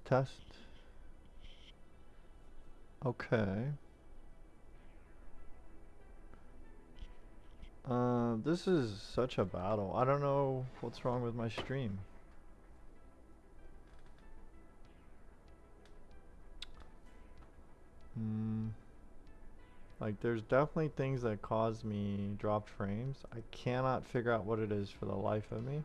Test. Okay. This is such a battle. I don't know what's wrong with my stream. Like, there's definitely things that cause me dropped frames. I cannot figure out what it is for the life of me.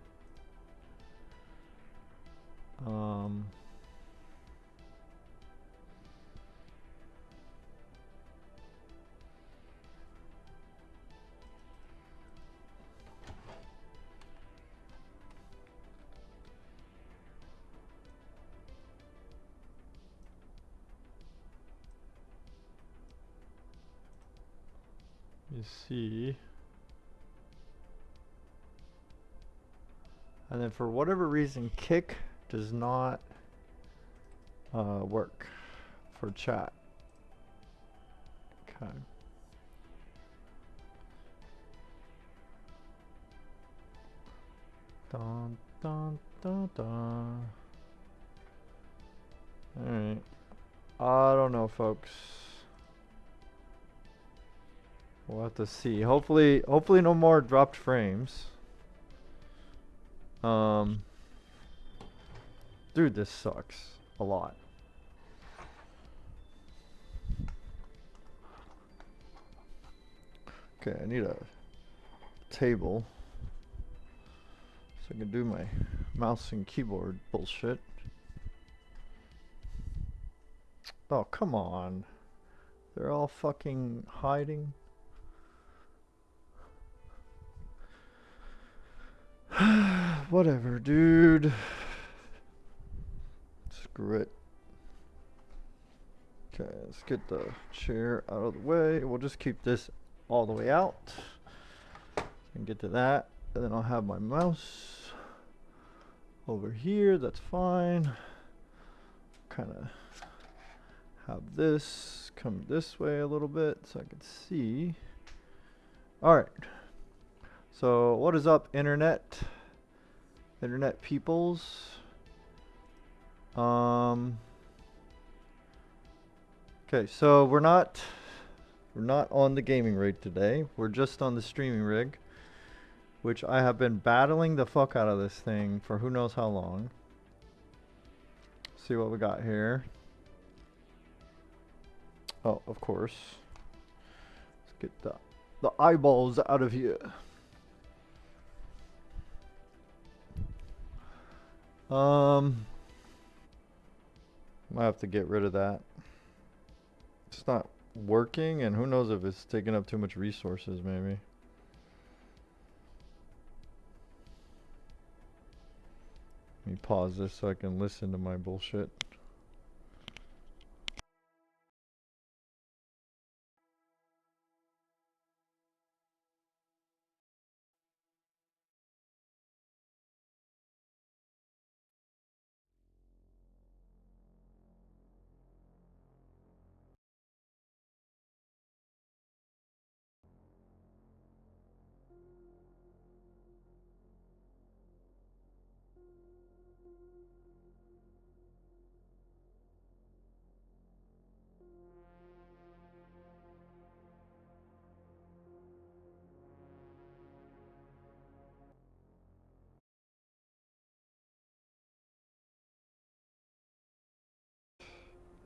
You see. And then for whatever reason, kick does not work for chat. Okay. Dun dun dun dun. Alright. I don't know, folks. We'll have to see. Hopefully no more dropped frames. Dude, this sucks a lot. Okay, I need a table so I can do my mouse and keyboard bullshit. Oh, come on. They're all fucking hiding. Whatever, dude. Screw it. Okay, let's get the chair out of the way. We'll just keep this all the way out and get to that. And then I'll have my mouse over here. That's fine. Kind of have this come this way a little bit so I can see. All right. So what is up, internet peoples? Okay, so we're not on the gaming rig today. We're just on the streaming rig, which I have been battling the fuck out of this thing for who knows how long. See what we got here. Oh, of course. Let's get the eyeballs out of here. Might have to get rid of that. It's not working, and who knows if it's taking up too much resources, maybe. Let me pause this so I can listen to my bullshit.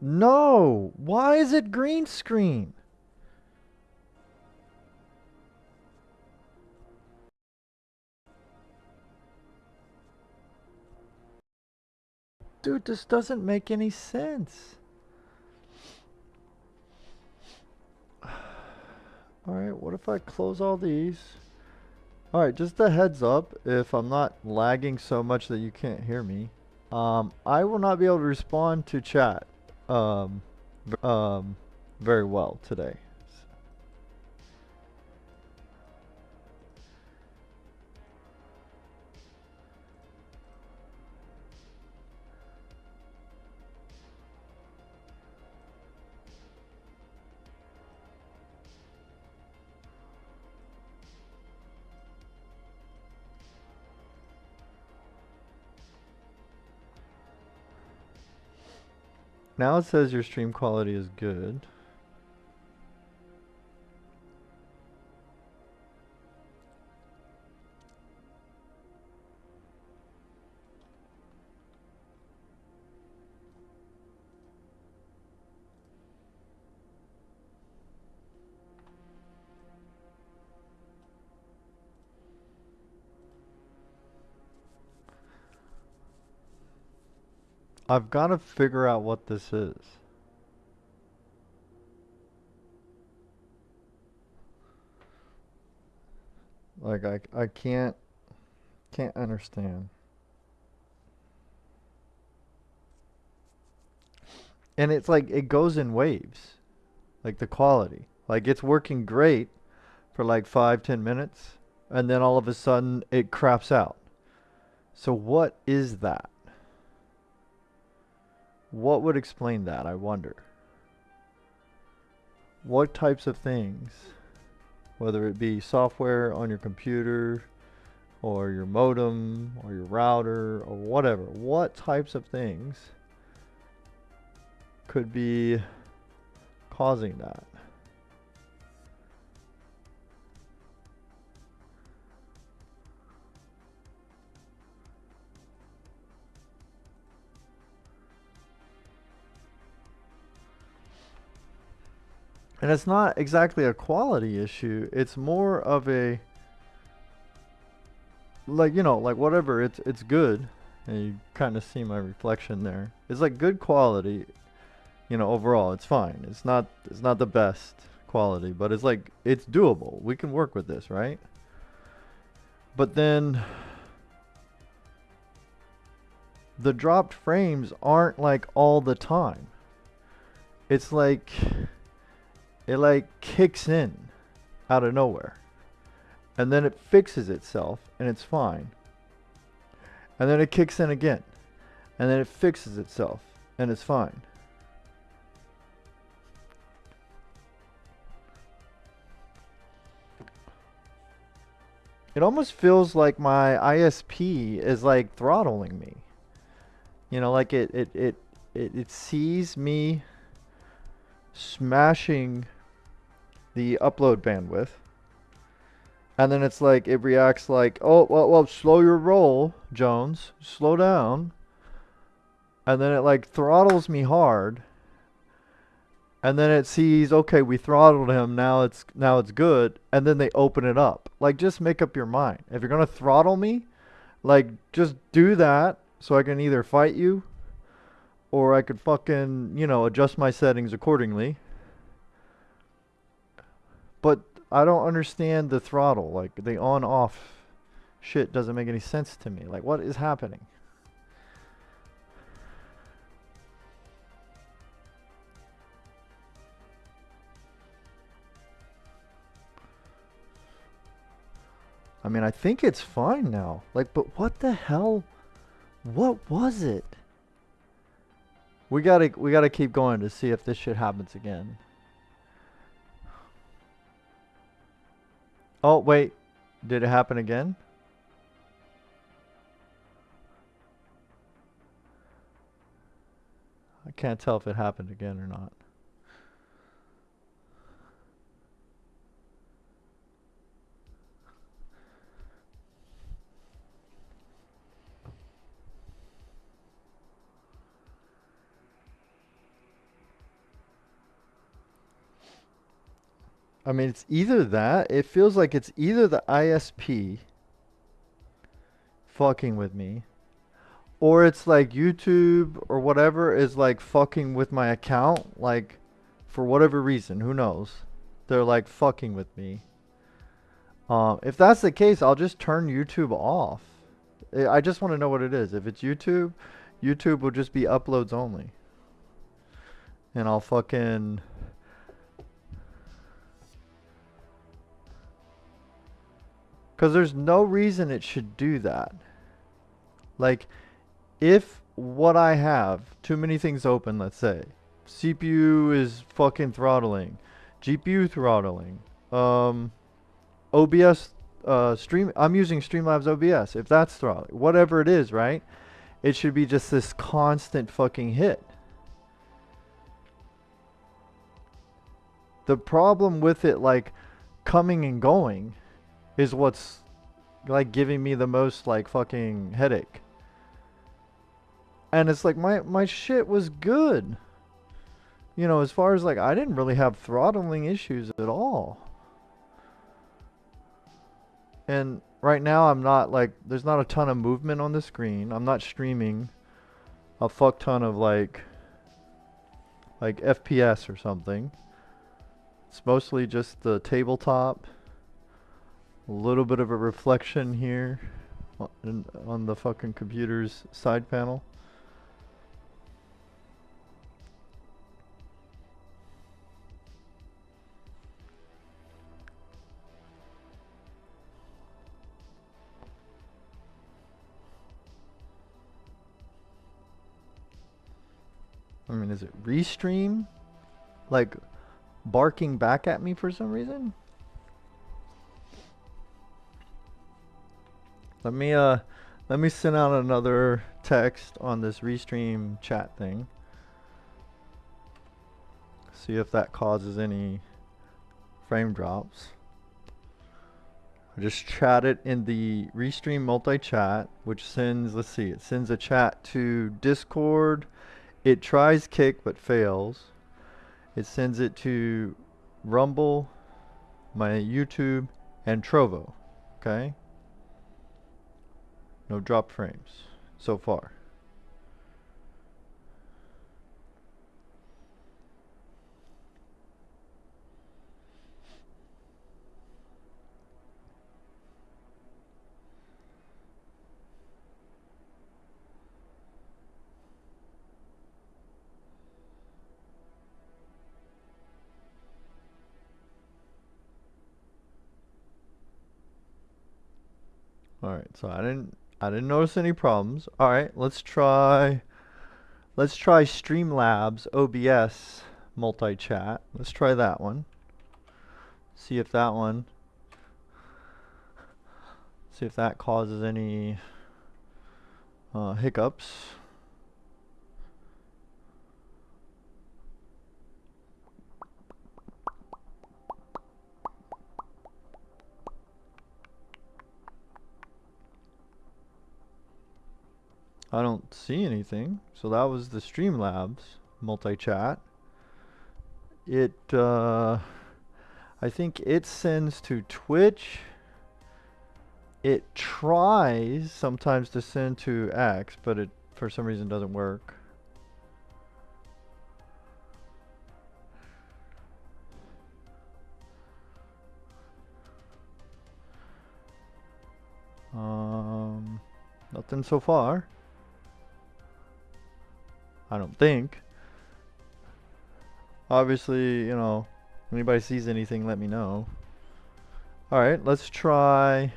No! Why is it green screen? Dude, this doesn't make any sense. Alright, what if I close all these? Alright, just a heads up, if I'm not lagging so much that you can't hear me, I will not be able to respond to chat very well today. Now it says your stream quality is good. I've got to figure out what this is. Like I can't understand. And it's like it goes in waves. Like the quality. Like it's working great for like 5-10 minutes and then all of a sudden it craps out. So what is that? What would explain that, I wonder? What types of things, whether it be software on your computer or your modem or your router or whatever, what types of things could be causing that? And it's not exactly a quality issue. It's more of a, like, you know, like whatever, it's good. And you kind of see my reflection there. It's like good quality, you know, overall. It's fine. It's not the best quality, but it's like, it's doable. We can work with this, right? But then the dropped frames aren't like all the time. It's like it like kicks in out of nowhere. And then it fixes itself and it's fine. And then it kicks in again. And then it fixes itself and it's fine. It almost feels like my ISP is like throttling me. You know, like it sees me smashing the upload bandwidth, and then it's like it reacts like, oh well, slow your roll, Jones, slow down, and then it like throttles me hard, and then it sees, okay, we throttled him, now it's good, and then they open it up. Like, just make up your mind. If you're gonna throttle me, like, just do that so I can either fight you or I could fucking, you know, adjust my settings accordingly. But I don't understand the throttle. Like, the on-off shit doesn't make any sense to me. Like, what is happening? I mean, I think it's fine now. Like, but what the hell? What was it? We gotta keep going to see if this shit happens again. Oh, wait. Did it happen again? I can't tell if it happened again or not. I mean, it's either that. It feels like it's either the ISP fucking with me, or it's like YouTube or whatever is like fucking with my account. Like, for whatever reason, who knows? They're like fucking with me. If that's the case, I'll just turn YouTube off. I just want to know what it is. If it's YouTube, YouTube will just be uploads only. And I'll fucking... Because there's no reason it should do that. Like, if what I have, too many things open, let's say, CPU is fucking throttling, GPU throttling, OBS, I'm using Streamlabs OBS, if that's throttling, whatever it is, right? It should be just this constant fucking hit. the problem with it like coming and going is what's like giving me the most like fucking headache. And it's like my shit was good. You know, as far as like I didn't really have throttling issues at all. And right now I'm not like, there's not a ton of movement on the screen. I'm not streaming a fuck ton of like FPS or something. It's mostly just the tabletop. A little bit of a reflection here on the fucking computer's side panel. I mean, is it restream? Like barking back at me for some reason? Let me send out another text on this restream chat thing. See if that causes any frame drops. I just chat it in the restream multi-chat, which sends, let's see, it sends a chat to Discord. It tries Kick but fails. It sends it to Rumble, my YouTube, and Trovo. Okay? No drop frames so far. All right, so I didn't notice any problems. All right, let's try Streamlabs OBS multi-chat. Let's try that one. See if that causes any hiccups. I don't see anything. So that was the Streamlabs multi-chat. It, I think it sends to Twitch. It tries sometimes to send to X, but it for some reason doesn't work. Nothing so far. I don't think. Obviously, you know, anybody sees anything, let me know. All right, let's try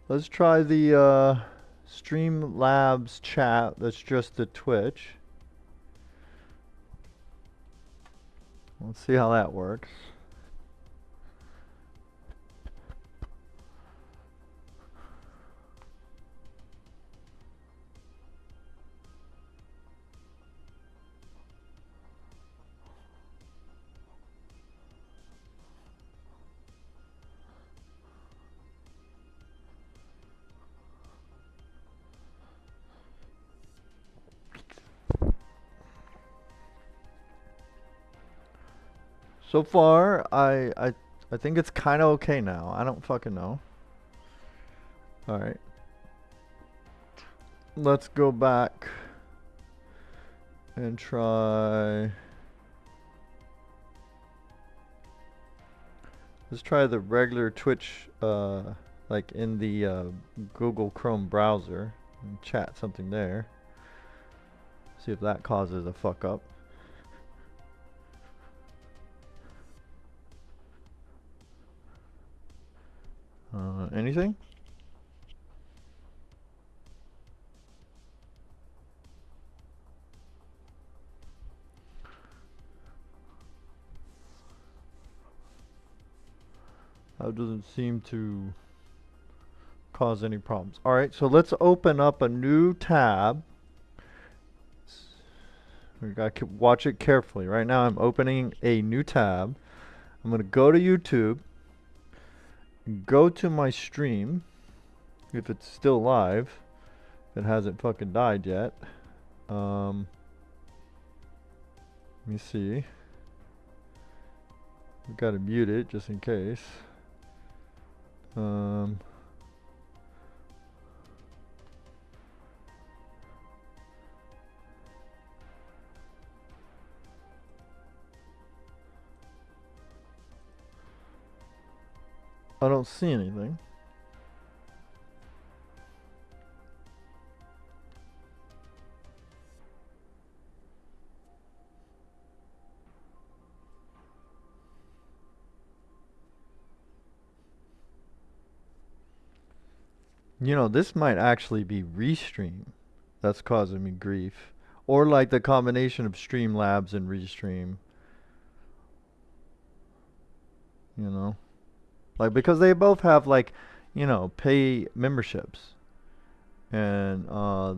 the Streamlabs chat. That's just the Twitch. Let's see how that works. So far, I think it's kind of okay now. I don't fucking know. All right. Let's go back and try. Let's try the regular Twitch, like in the Google Chrome browser, and chat something there. See if that causes a fuck up. Anything? That doesn't seem to cause any problems. All right, so let's open up a new tab. We gotta watch it carefully. Right now I'm opening a new tab. I'm gonna go to YouTube, go to my stream, if it's still live. It hasn't fucking died yet. Let me see. We've got to mute it just in case. I don't see anything. You know, this might actually be Restream that's causing me grief. Or like the combination of Streamlabs and Restream. You know? Like, because they both have like, you know, pay memberships. And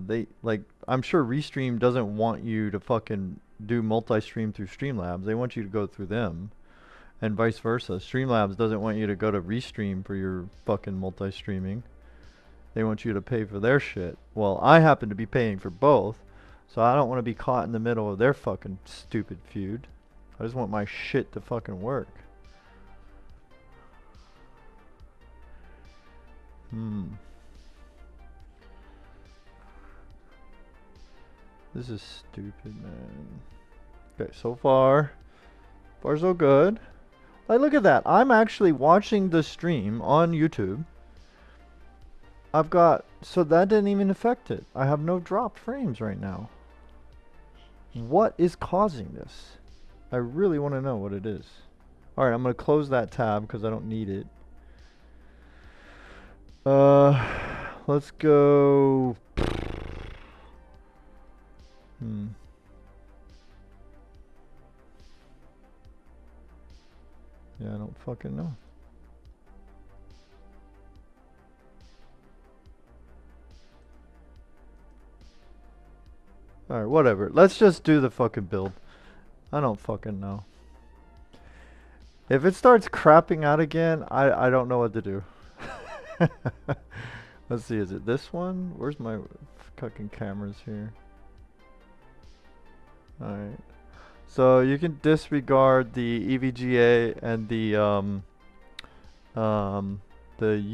they, like, I'm sure Restream doesn't want you to fucking do multi-stream through Streamlabs. They want you to go through them. And vice versa. Streamlabs doesn't want you to go to Restream for your fucking multi-streaming. They want you to pay for their shit. Well, I happen to be paying for both, so I don't want to be caught in the middle of their fucking stupid feud. I just want my shit to fucking work. This is stupid, man. Okay, so far so good. Like, look at that. I'm actually watching the stream on YouTube. I've got, so that didn't even affect it. I have no dropped frames right now. What is causing this? I really want to know what it is. Alright, I'm going to close that tab because I don't need it. Let's go. Yeah, I don't fucking know. Alright, whatever. Let's just do the fucking build. I don't fucking know. If it starts crapping out again, I don't know what to do. Let's see, is it this one? Where's my fucking cameras here? Alright. So you can disregard the EVGA and the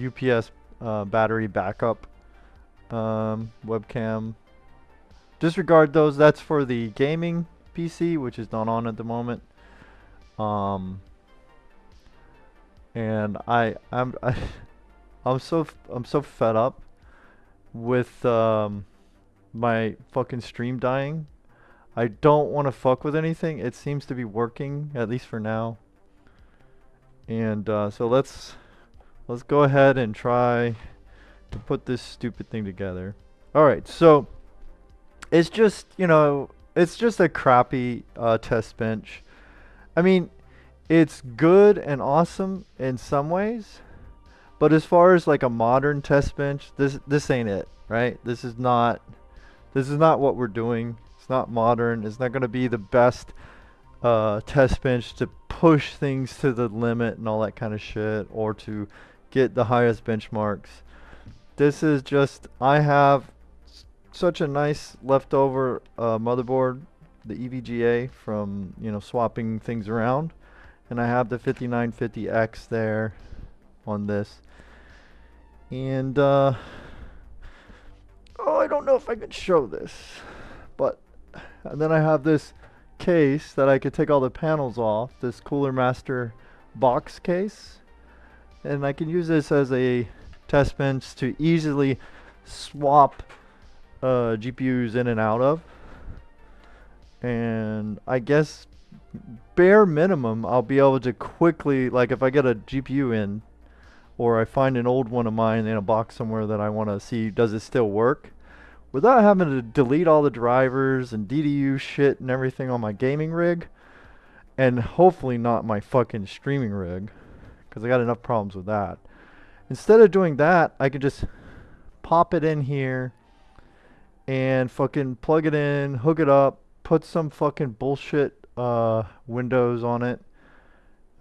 UPS battery backup webcam. Disregard those. That's for the gaming PC, which is not on at the moment. And I'm so fed up with my fucking stream dying. I don't want to fuck with anything. It seems to be working, at least for now. And so let's go ahead and try to put this stupid thing together. Alright, so it's just, you know, it's just a crappy test bench. I mean, it's good and awesome in some ways, but as far as like a modern test bench, this ain't it, right? This is not what we're doing. It's not modern. It's not going to be the best test bench to push things to the limit and all that kind of shit, or to get the highest benchmarks. This is just, I have such a nice leftover motherboard, the EVGA, from, you know, swapping things around, and I have the 5950X there on this, and oh, I don't know if I can show this, but, and then I have this case that I could take all the panels off, this Cooler Master box case, and I can use this as a test bench to easily swap GPUs in and out of. And I guess bare minimum I'll be able to quickly, like if I get a GPU in, or I find an old one of mine in a box somewhere that I want to see does it still work, without having to delete all the drivers and DDU shit and everything on my gaming rig, and hopefully not my fucking streaming rig, because I got enough problems with that. Instead of doing that, I can just pop it in here and fucking plug it in, hook it up, put some fucking bullshit Windows on it,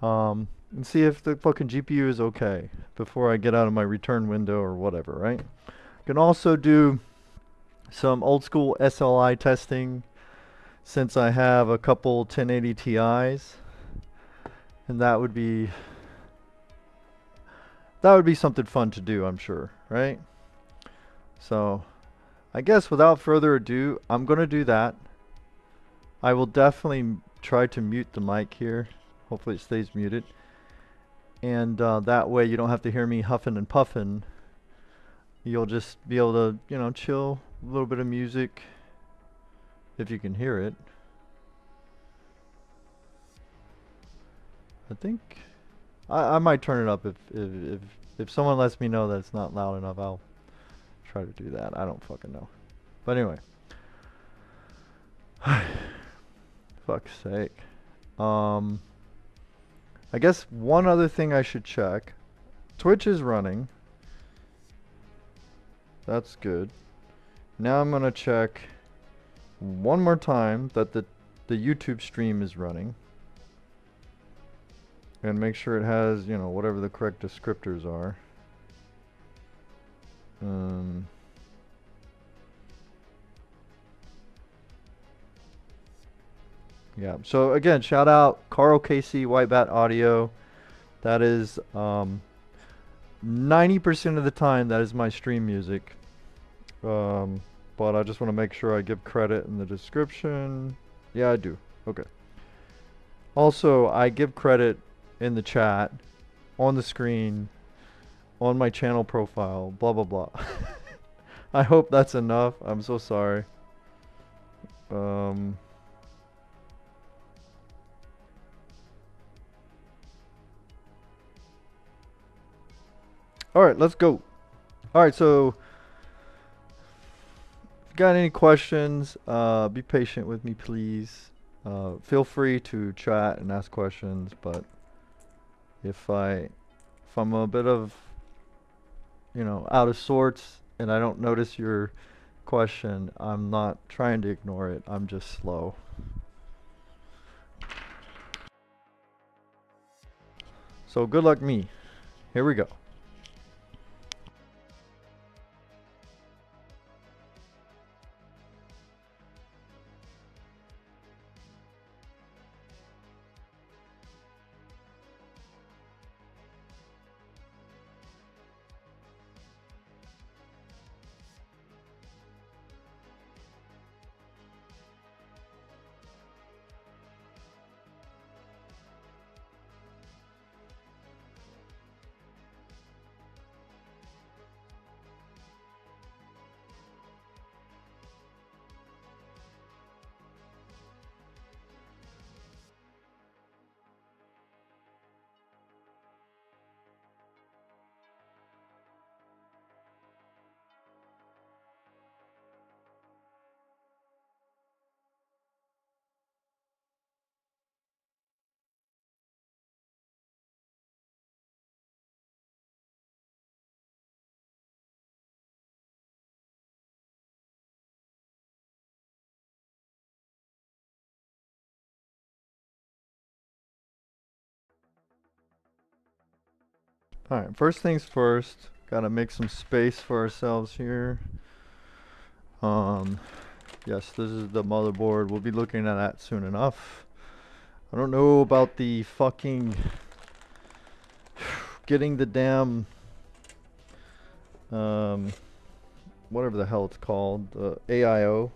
and see if the fucking GPU is okay before I get out of my return window or whatever, right? Can also do some old school SLI testing since I have a couple 1080 Ti's, and that would be something fun to do, I'm sure, right? So I guess without further ado, I'm gonna do that. I will definitely try to mute the mic here. Hopefully it stays muted. And that way you don't have to hear me huffing and puffing. You'll just be able to, you know, chill, a little bit of music, if you can hear it. I think I might turn it up if someone lets me know that it's not loud enough. I'll try to do that. I don't fucking know. But anyway. Fuck's sake. I guess one other thing I should check. Twitch is running. That's good. Now I'm gonna check one more time that the YouTube stream is running. And make sure it has, you know, whatever the correct descriptors are. Yeah, so again, shout out Karl KC White Bat Audio. That is 90% of the time that is my stream music. But I just want to make sure I give credit in the description. Yeah, I do. Okay. Also, I give credit in the chat, on the screen, on my channel profile, blah blah blah. I hope that's enough. I'm so sorry. Alright, let's go. Alright, so if you got any questions, be patient with me, please. Feel free to chat and ask questions, but if I'm a bit of, you know, out of sorts and I don't notice your question, I'm not trying to ignore it. I'm just slow. So good luck me. Here we go. Alright, first things first, gotta make some space for ourselves here. Yes, this is the motherboard. We'll be looking at that soon enough. I don't know about the fucking getting the damn whatever the hell it's called, the AIO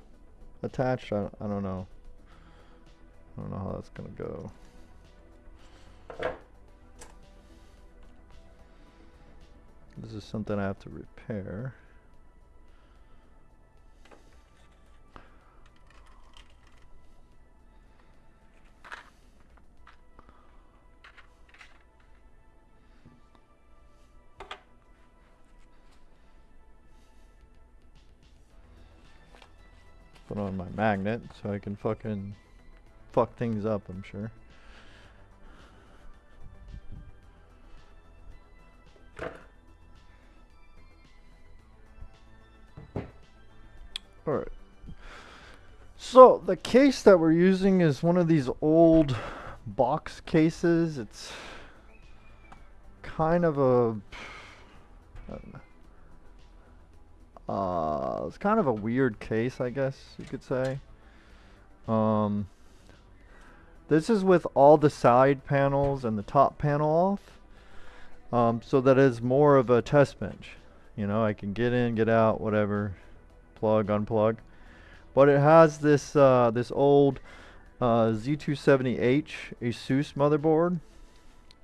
attached. I don't know. I don't know how that's gonna go. This is something I have to repair. Put on my magnet so I can fucking fuck things up, I'm sure. Alright. So the case that we're using is one of these old box cases. It's kind of a it's kind of a weird case, I guess you could say. This is with all the side panels and the top panel off, so that is more of a test bench. You know, I can get in, get out, whatever, plug, unplug. But it has this this old Z270H ASUS motherboard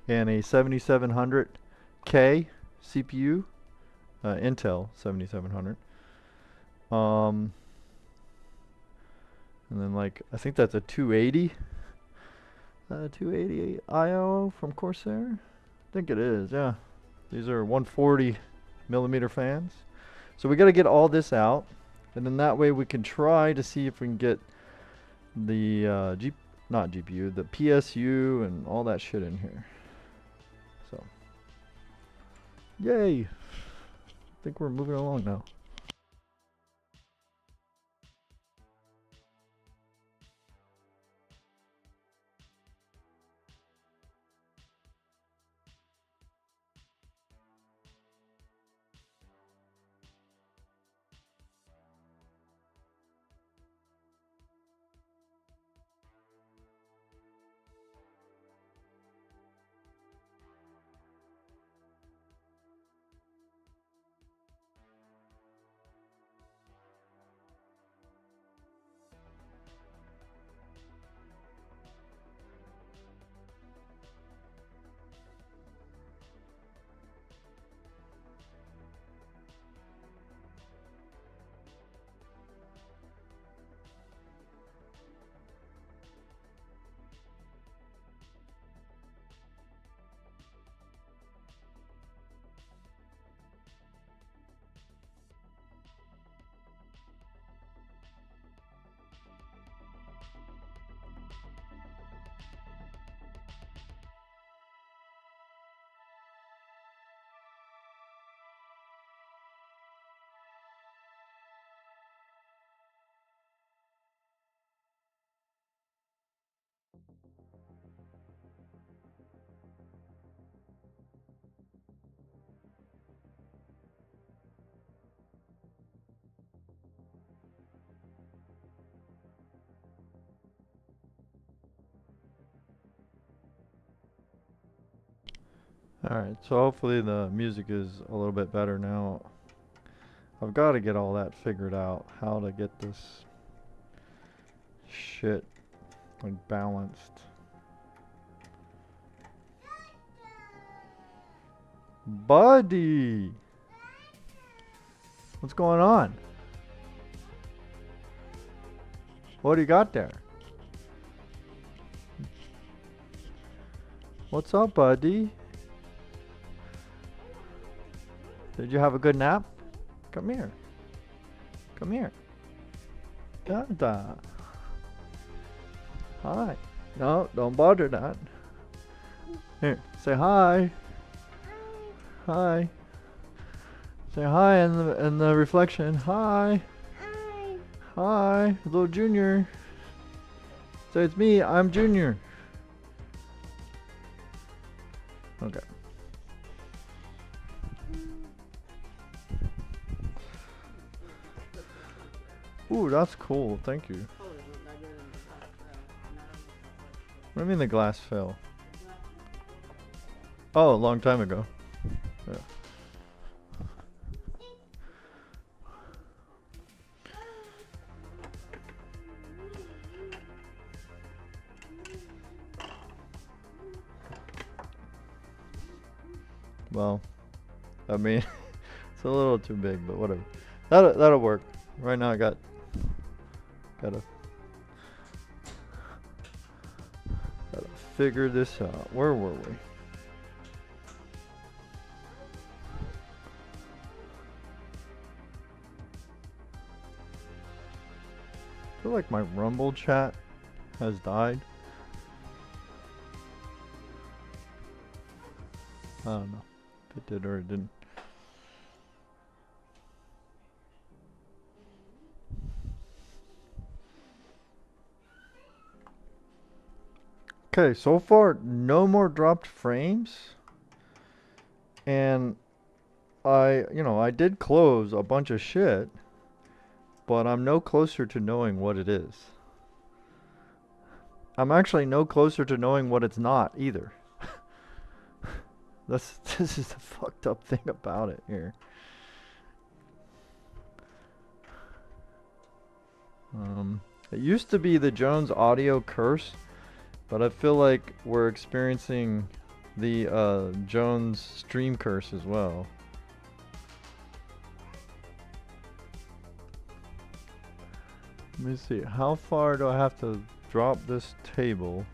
and a 7700K CPU, Intel 7700. And then like I think that's a 280 IO from Corsair. I think it is, yeah. These are 140 millimeter fans. So we got to get all this out, and then that way we can try to see if we can get the not GPU, the PSU and all that shit in here. So, yay! I think we're moving along now. Alright, so hopefully the music is a little bit better now. I've got to get all that figured out, how to get this shit like balanced. Buddy! What's going on? What do you got there? What's up, buddy? Did you have a good nap? Come here. Come here. Dada. Hi. No, don't bother that. Here, say hi. Hi. Say hi in the reflection. Hi. Hi. Hi, little Junior. Say it's me. I'm Junior. Okay. Ooh, that's cool. Thank you. What do you mean the glass fell? Oh, a long time ago. Yeah. Well, I mean, it's a little too big, but whatever. That'll work. Right now I gotta figure this out. Where were we? I feel like my Rumble chat has died. I don't know if it did or it didn't. Okay, so far no more dropped frames. And I did close a bunch of shit, but I'm no closer to knowing what it is. I'm actually no closer to knowing what it's not either. This is the fucked up thing about it here. It used to be the Jones audio curse, but I feel like we're experiencing the Jones stream curse as well. Let me see, how far do I have to drop this table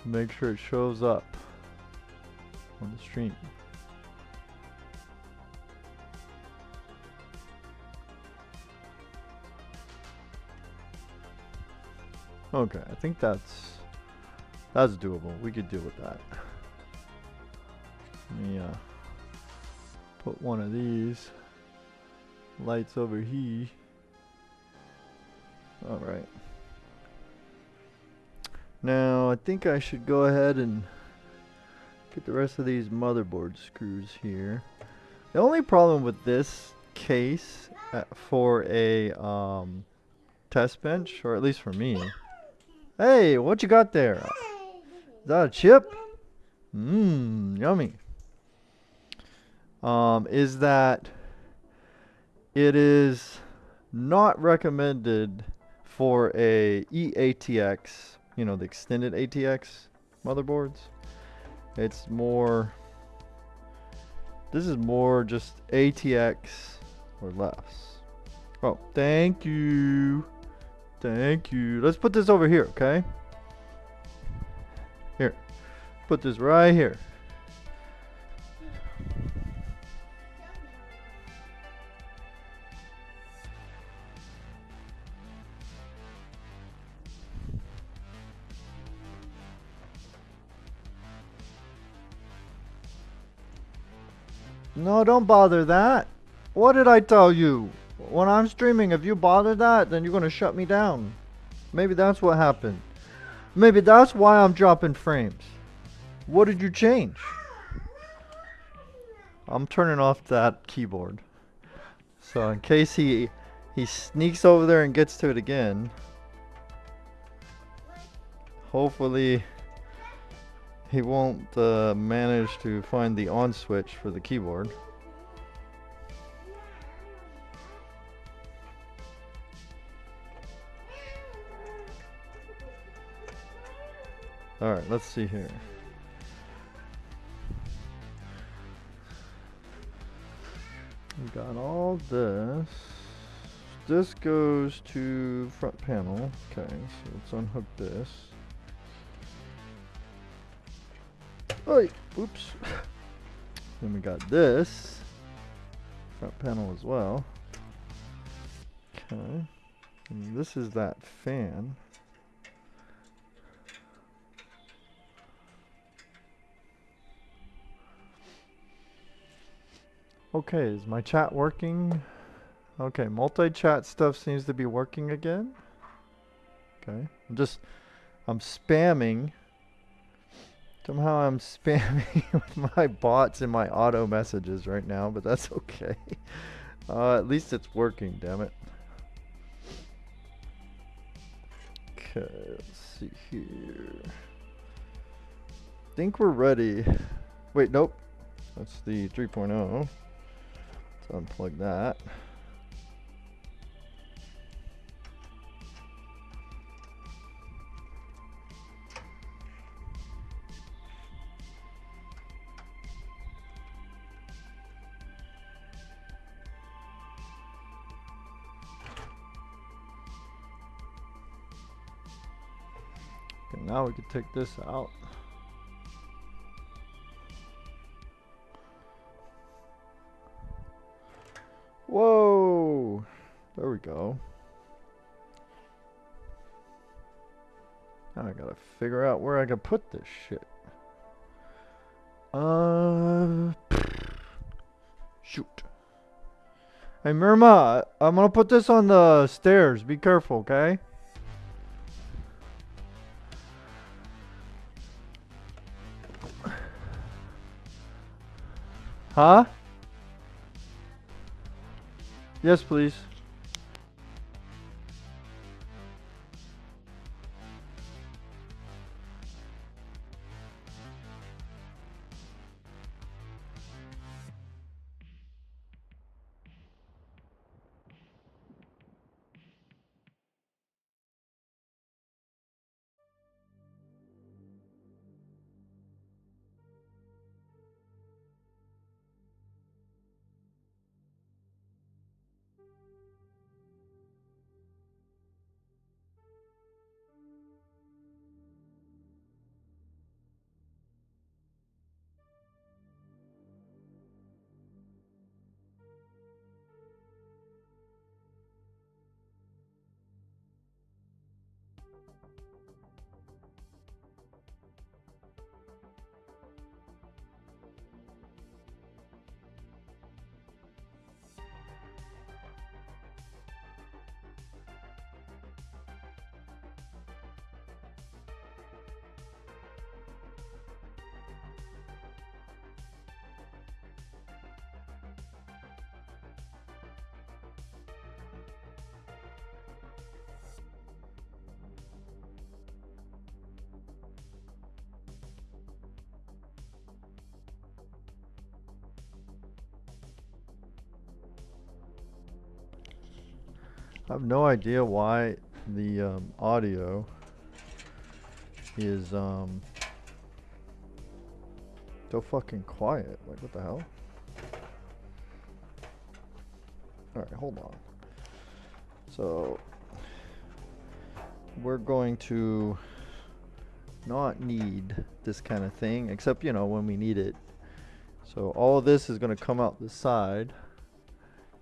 to make sure it shows up on the stream? Okay, I think that's doable. We could deal with that. Let me put one of these lights over here. Alright. Now, I think I should go ahead and get the rest of these motherboard screws here. The only problem with this case for a test bench, or at least for me. Hey, what you got there? Is that a chip? Mmm, yummy. Is that it is not recommended for a eATX, you know, the extended ATX motherboards. It's more, this is more just ATX or less. Oh, thank you. Thank you. Let's put this over here, okay? Here. Put this right here. No, don't bother that. What did I tell you? When I'm streaming, if you bother that, then you're going to shut me down. Maybe that's what happened. Maybe that's why I'm dropping frames. What did you change? I'm turning off that keyboard. So in case he sneaks over there and gets to it again. Hopefully he won't manage to find the on switch for the keyboard. Alright, let's see here. We got all this. This goes to front panel. Okay, so let's unhook this. Oh, oops. Then we got this front panel as well. Okay, and this is that fan. Okay, is my chat working? Okay, multi-chat stuff seems to be working again. Okay, I'm spamming. Somehow I'm spamming with my bots and my auto messages right now, but that's okay. At least it's working, damn it. Okay, let's see here. Think we're ready. Wait, nope. That's the 3.0. Let's unplug that. Okay, now we can take this out. Whoa! There we go. Now I gotta figure out where I can put this shit. Shoot. Hey Myrma, I'm gonna put this on the stairs. Be careful, okay? Huh? Yes, please. I have no idea why the audio is so fucking quiet. Like, what the hell? Alright, hold on. So we're going to not need this kind of thing, except, you know, when we need it. So all of this is going to come out the side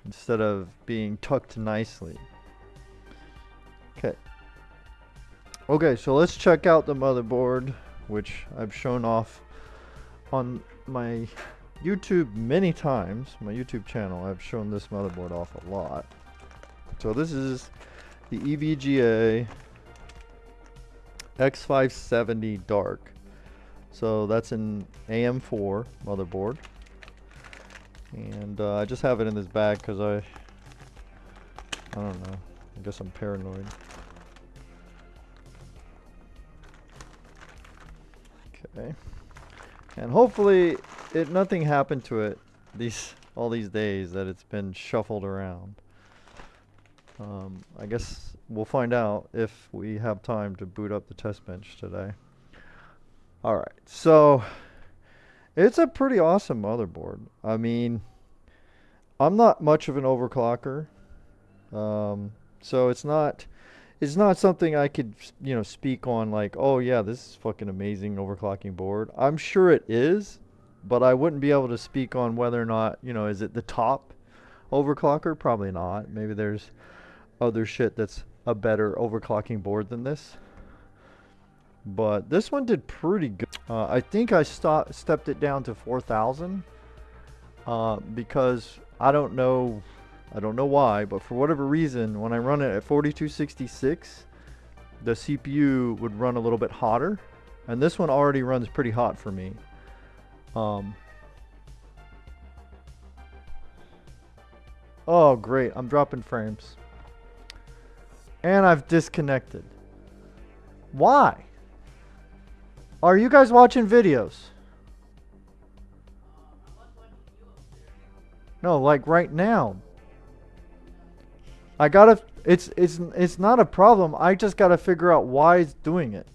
instead of being tucked nicely. Okay. Okay, so let's check out the motherboard, which I've shown off on my YouTube many times. My YouTube channel, I've shown this motherboard off a lot. So this is the EVGA X570 Dark. So that's an AM4 motherboard. And I just have it in this bag because I don't know. I guess I'm paranoid. Okay. And hopefully nothing happened to it all these days that it's been shuffled around. I guess we'll find out if we have time to boot up the test bench today. Alright, so it's a pretty awesome motherboard. I mean, I'm not much of an overclocker. So it's not something I could, you know, speak on like, oh yeah, this is fucking amazing overclocking board. I'm sure it is, but I wouldn't be able to speak on whether or not, you know, is it the top overclocker? Probably not. Maybe there's other shit that's a better overclocking board than this. But this one did pretty good. I think I stepped it down to 4,000 because I don't know why, but for whatever reason, when I run it at 4266, the CPU would run a little bit hotter, and this one already runs pretty hot for me. Oh great, I'm dropping frames. And I've disconnected. Why? Are you guys watching videos? No, like right now. I gotta, it's not a problem. I just gotta figure out why it's doing it.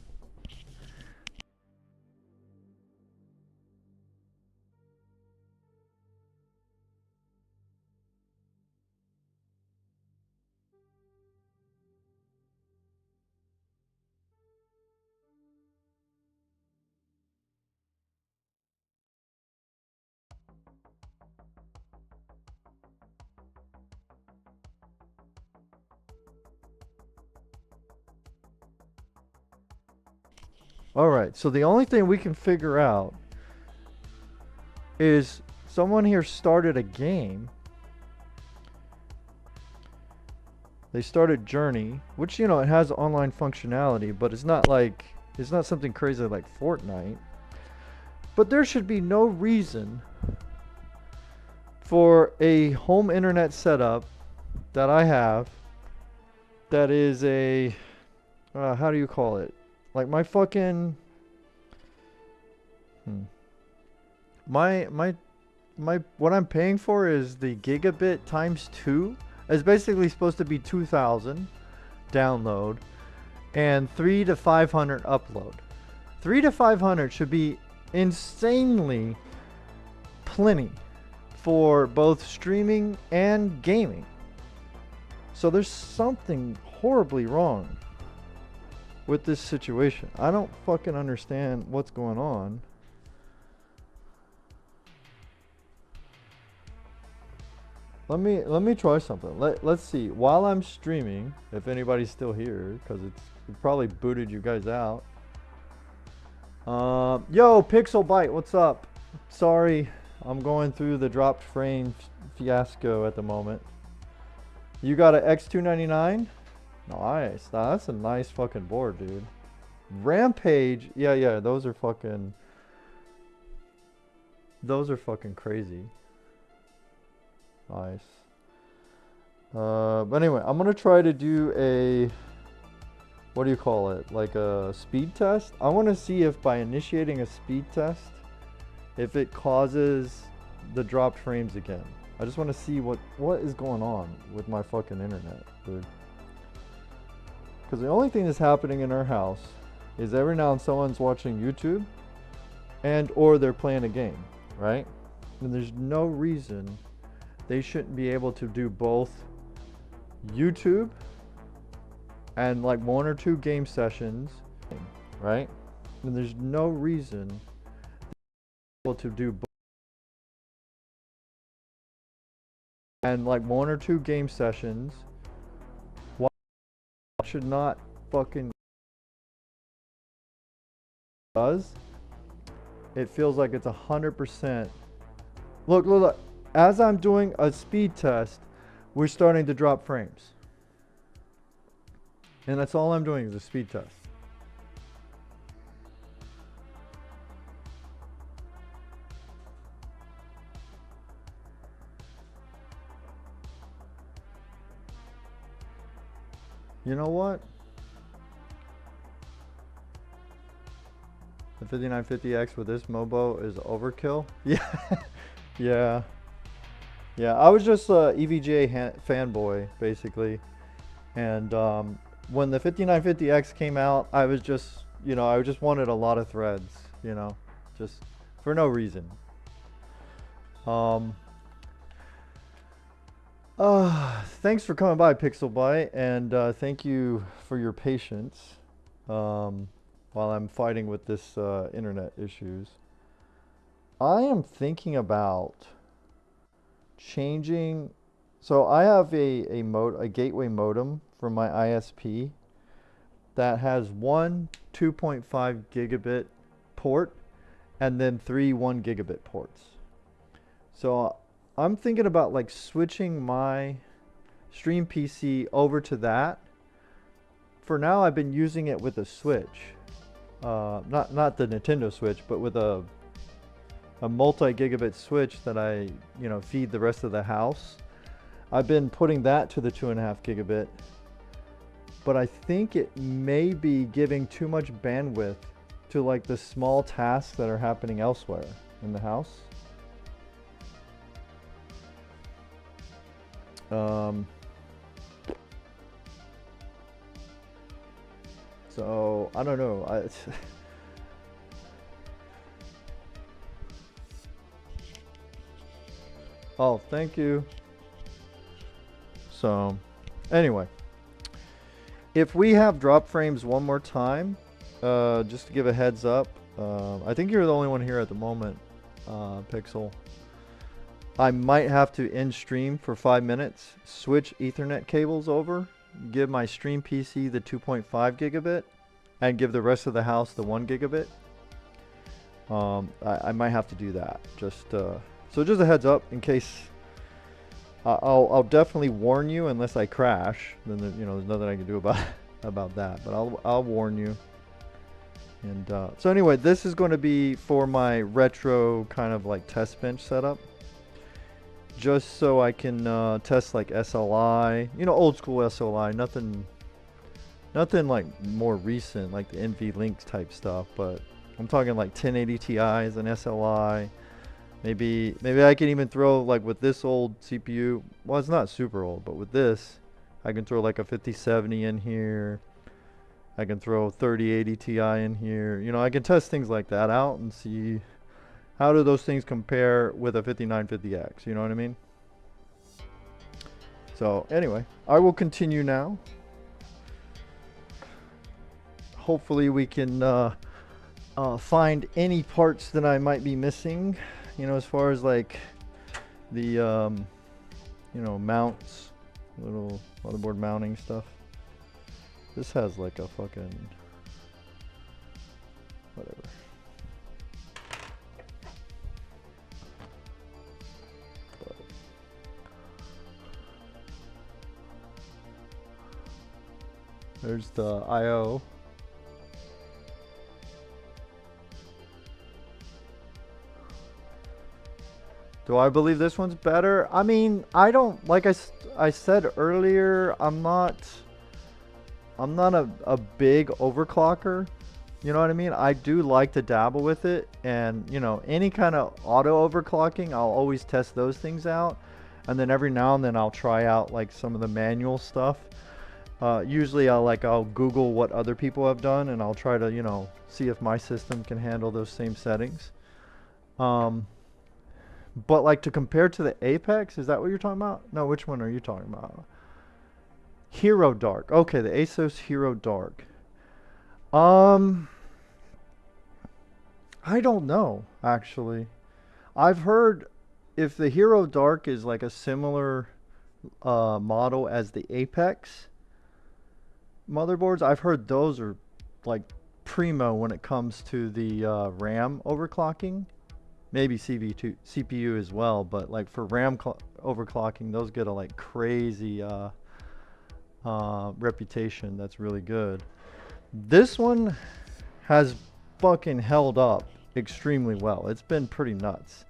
Alright, so the only thing we can figure out is someone here started a game. They started Journey, which, you know, it has online functionality, but it's not like, it's not something crazy like Fortnite. But there should be no reason for a home internet setup that I have that is a how do you call it? Like my fucking my what I'm paying for is the gigabit times 2. It's basically supposed to be 2,000 download and 3 to 500 upload. 3 to 500 should be insanely plenty for both streaming and gaming. So there's something horribly wrong with this situation. I don't fucking understand what's going on. Let me try something. Let's see. While I'm streaming, if anybody's still here, because it probably booted you guys out. Yo, Pixel Bite, what's up? Sorry, I'm going through the dropped frame fiasco at the moment. You got an X299? Nice. That's a nice fucking board, dude. Rampage. Yeah, those are fucking crazy. Nice. But anyway, I'm gonna try to do a, what do you call it? Like a speed test. I want to see if by initiating a speed test, if it causes the dropped frames again. I just want to see what is going on with my fucking internet, dude. Because the only thing that's happening in our house is every now and someone's watching YouTube and or they're playing a game, right? And there's no reason they shouldn't be able to do both YouTube and like 1 or 2 game sessions, right? And there's no reason they're able to do both and like 1 or 2 game sessions. Why should not fucking does? It feels like it's 100%. Look. As I'm doing a speed test, we're starting to drop frames. And that's all I'm doing is a speed test. You know what? The 5950X with this Mobo is overkill. Yeah. Yeah, I was just a EVGA fanboy, basically. And when the 5950X came out, I was just, I just wanted a lot of threads, just for no reason. Thanks for coming by, Pixel Bite, and thank you for your patience while I'm fighting with this internet issues. I am thinking about changing. So I have a gateway modem from my ISP that has one 2.5 gigabit port and then 3 1 gigabit ports. So I'm thinking about like switching my stream PC over to that. For now, I've been using it with a Switch, not the Nintendo Switch, but with a multi-gigabit switch that I feed the rest of the house. I've been putting that to the 2.5 gigabit, but I think it may be giving too much bandwidth to like the small tasks that are happening elsewhere in the house. So I don't know. Oh, thank you. So, anyway, if we have drop frames one more time, just to give a heads up, I think you're the only one here at the moment, Pixel. I might have to end stream for 5 minutes, switch Ethernet cables over, give my stream PC the 2.5 gigabit, and give the rest of the house the 1 gigabit. I might have to do that. So just a heads up in case. I'll definitely warn you unless I crash. Then there's nothing I can do about that. But I'll warn you. And so anyway, this is going to be for my retro kind of like test bench setup. just so I can test like SLI, you know, old school SLI, nothing like more recent like the NVLink type stuff, but I'm talking like 1080 Ti's and SLI. Maybe I can even throw like with this old CPU, well it's not super old, but with this I can throw like a 5070 in here. I can throw 3080 Ti in here. You know, I can test things like that out and see how do those things compare with a 5950X, you know what I mean? So anyway, I will continue now. Hopefully we can find any parts that I might be missing, you know, as far as like the, you know, mounts, little motherboard mounting stuff. This has like a fucking, whatever. There's the I/O. Do I believe this one's better? I mean, I don't, like I said earlier, I'm not a big overclocker. You know what I mean? I do like to dabble with it, and you know, any kind of auto overclocking, I'll always test those things out. And then every now and then I'll try out like some of the manual stuff. Usually I'll Google what other people have done, and I'll try to, you know, see if my system can handle those same settings. But like to compare to the Apex, is that what you're talking about? No, which one are you talking about? Hero Dark. Okay, the ASUS Hero Dark. I don't know, actually. I've heard if the Hero Dark is like a similar model as the Apex motherboards, I've heard those are like primo when it comes to the RAM overclocking. Maybe CPU as well, but like for RAM overclocking, those get a like crazy reputation. That's really good. This one has fucking held up extremely well. It's been pretty nuts.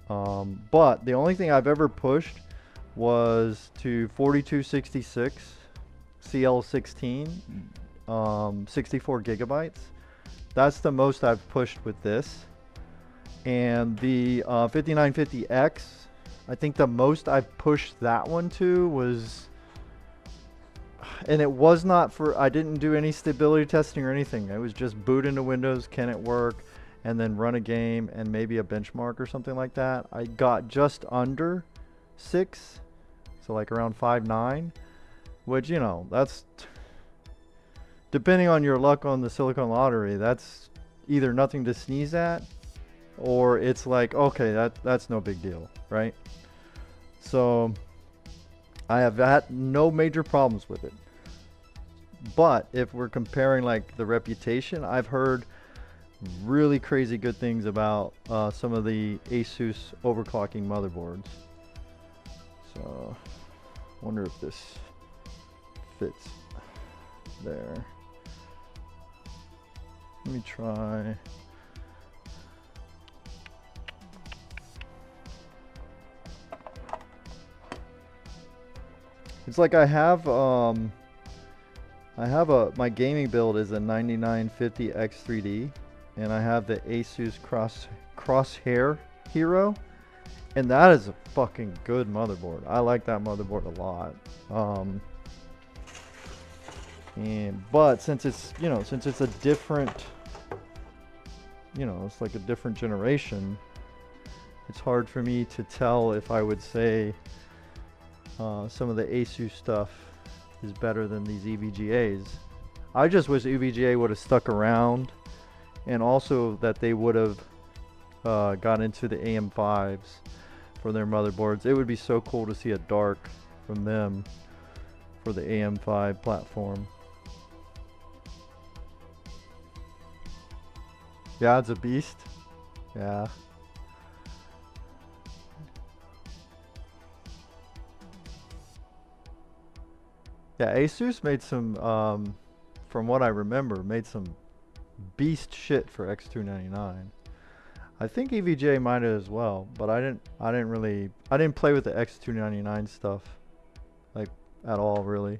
But the only thing I've ever pushed was to 4266 CL16, 64 gigabytes. That's the most I've pushed with this. And the 5950X, I think the most I've pushed that one to was, and it was not for, I didn't do any stability testing or anything. It was just boot into Windows, can it work, and then run a game and maybe a benchmark or something like that. I got just under 6, so like around 5.9, which, you know, that's, depending on your luck on the Silicon Lottery, that's either nothing to sneeze at, or it's like, okay, that's no big deal, right? So I have had no major problems with it. But if we're comparing like the reputation, I've heard really crazy good things about some of the ASUS overclocking motherboards. So wonder if this fits there. Let me try. It's like I have my gaming build is a 9950 X3D, and I have the ASUS Crosshair Hero, and that is a fucking good motherboard. I like that motherboard a lot. But since it's, you know, since it's a different, you know, it's like a different generation, it's hard for me to tell if I would say some of the ASUS stuff is better than these EVGAs. I just wish EVGA would have stuck around, and also that they would have got into the AM5s for their motherboards. It would be so cool to see a Dark from them for the AM5 platform. Yeah, it's a beast. Yeah. Yeah, ASUS made some, from what I remember, made some beast shit for X299. I think EVGA might have as well, but I didn't play with the X299 stuff like at all really.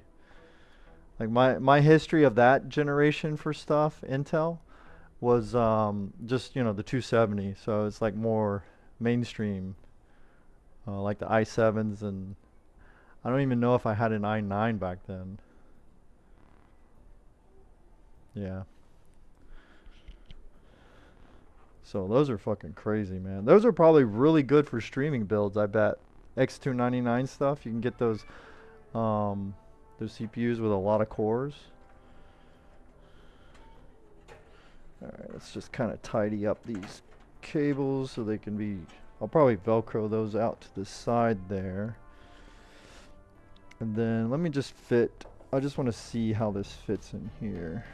Like my history of that generation for stuff, Intel, was just, you know, the 270, so it's like more mainstream, like the i7s, and I don't even know if I had an i9 back then. Yeah. So those are fucking crazy, man. Those are probably really good for streaming builds, I bet. X299 stuff, you can get those CPUs with a lot of cores. Alright, let's just kind of tidy up these cables so they can be... I'll probably Velcro those out to the side there. And then let me just fit... I just want to see how this fits in here.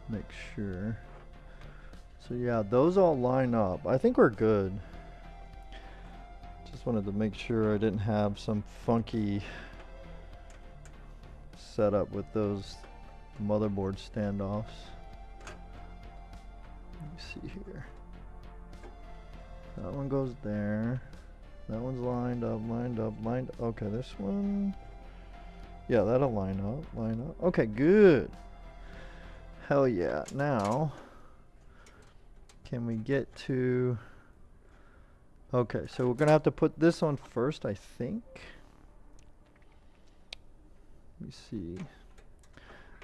Make sure. So yeah, those all line up. I think we're good. Just wanted to make sure I didn't have some funky setup with those motherboard standoffs. Let me see here. That one goes there. That one's lined up, lined up, lined up. Okay, this one. Yeah, that'll line up, line up. Okay, good. Hell yeah. Now, can we get to... Okay, so we're gonna have to put this on first, I think. Let me see.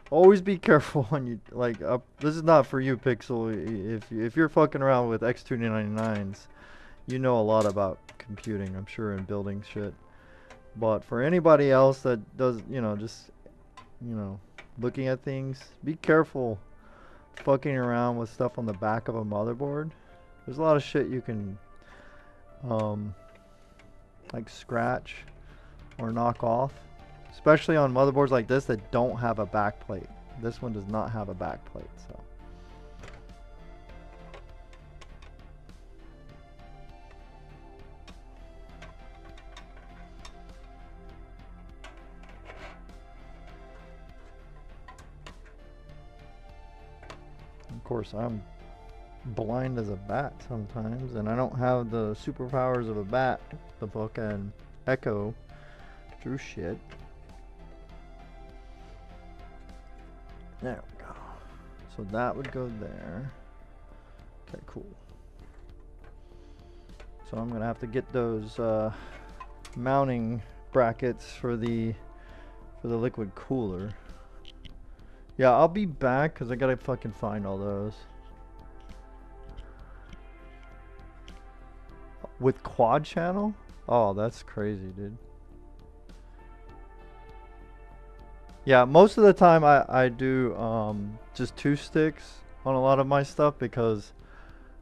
Always be careful when you like this is not for you, Pixel. If you're fucking around with X299s, you know a lot about computing, I'm sure, and building shit. But for anybody else that does, you know, just, you know, looking at things, be careful fucking around with stuff on the back of a motherboard. There's a lot of shit you can like scratch or knock off, especially on motherboards like this that don't have a back plate. This one does not have a back plate, so. Of course, I'm blind as a bat sometimes, and I don't have the superpowers of a bat, the fucking echo through shit. There we go. So that would go there. Okay, cool. So I'm gonna have to get those mounting brackets for the liquid cooler. Yeah, I'll be back because I gotta fucking find all those. With quad channel? Oh, that's crazy, dude. Yeah, most of the time I do just 2 sticks on a lot of my stuff because,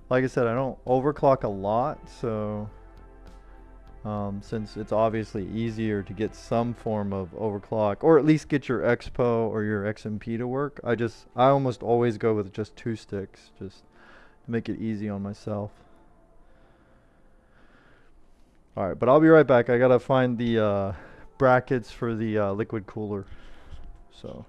like I said, I don't overclock a lot, so since it's obviously easier to get some form of overclock, or at least get your Expo or your XMP to work, I almost always go with just 2 sticks, just to make it easy on myself. Alright, but I'll be right back. I gotta find the brackets for the liquid cooler. So...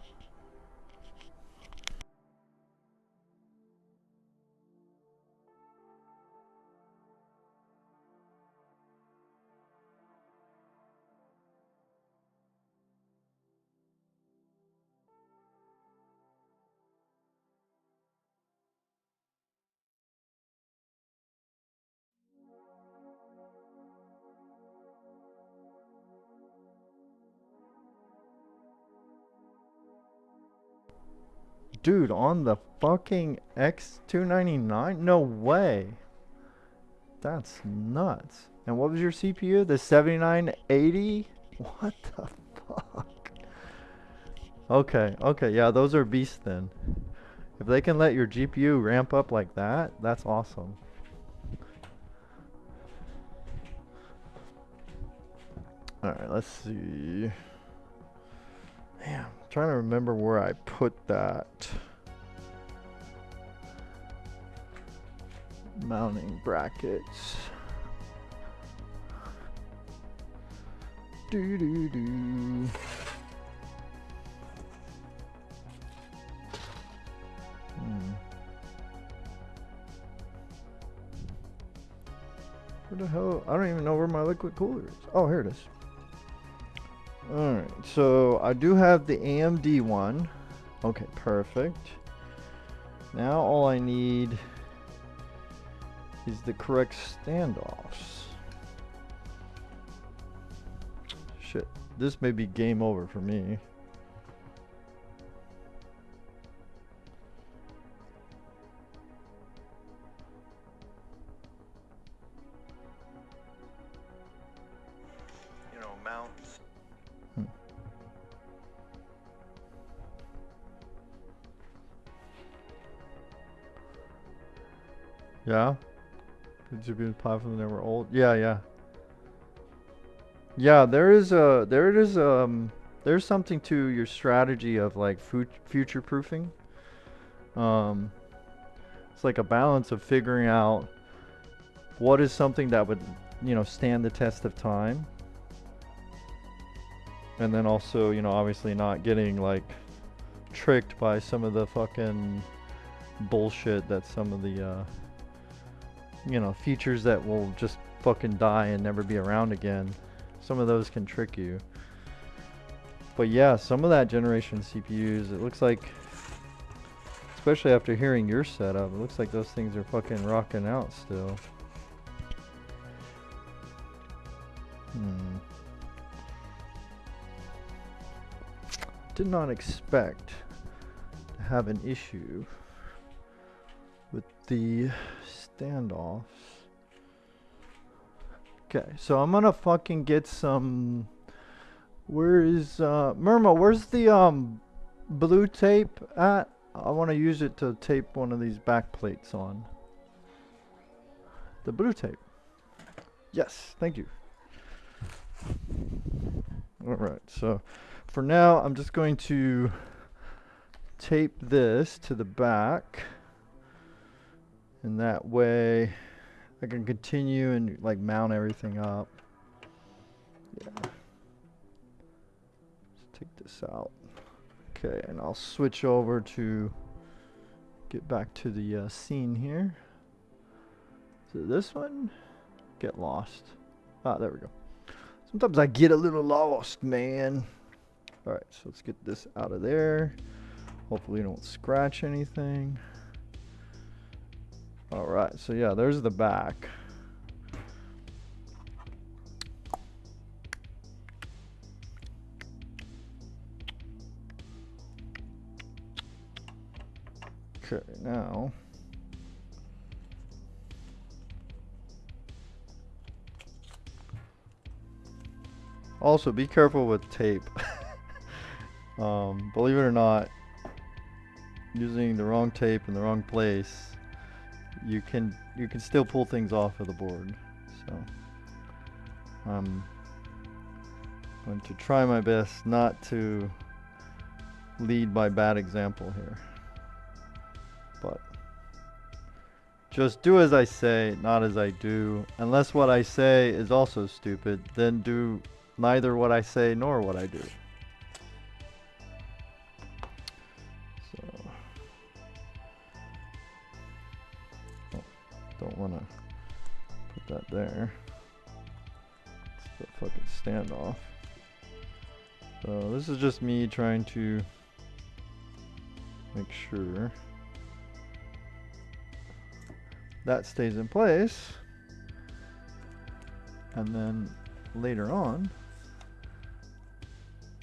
Dude, on the fucking X299? No way. That's nuts. And what was your CPU? The 7980? What the fuck? Okay, okay, yeah, those are beasts then. If they can let your GPU ramp up like that, that's awesome. Alright, let's see. Damn, I'm trying to remember where I put that. Mounting brackets. Doo doo doo. Where the hell? I don't even know where my liquid cooler is. Oh, here it is. Alright, so I do have the AMD one. Okay, perfect. Now all I need is the correct standoffs. Shit, this may be game over for me. You know, mounts. Yeah? The GPU platform that were old? Yeah. Yeah, there's something to your strategy of like future proofing. It's like a balance of figuring out what is something that would, you know, stand the test of time. And then also, you know, obviously not getting like tricked by some of the fucking bullshit that some of the you know, features that will just fucking die and never be around again. Some of those can trick you. But yeah, some of that generation CPUs, it looks like, especially after hearing your setup, it looks like those things are fucking rocking out still. Did not expect to have an issue with the standoffs. Okay, so I'm gonna fucking get some. Where is Murma? Where's the blue tape at? I want to use it to tape one of these back plates on. The blue tape. Yes, thank you. Alright, so for now I'm just going to tape this to the back, and that way I can continue and like mount everything up. Yeah. Let's take this out. Okay, and I'll switch over to get back to the scene here. So this one, get lost. Ah, there we go. Sometimes I get a little lost, man. Alright, so let's get this out of there. Hopefully you don't scratch anything. Alright, so yeah, there's the back. Okay, now also be careful with tape. Believe it or not, using the wrong tape in the wrong place, you can still pull things off of the board. So I'm going to try my best not to lead by bad example here. But just do as I say, not as I do. Unless what I say is also stupid, then do neither what I say nor what I do. So, oh, don't want to put that there. It's the fucking standoff. So this is just me trying to make sure that stays in place, and then later on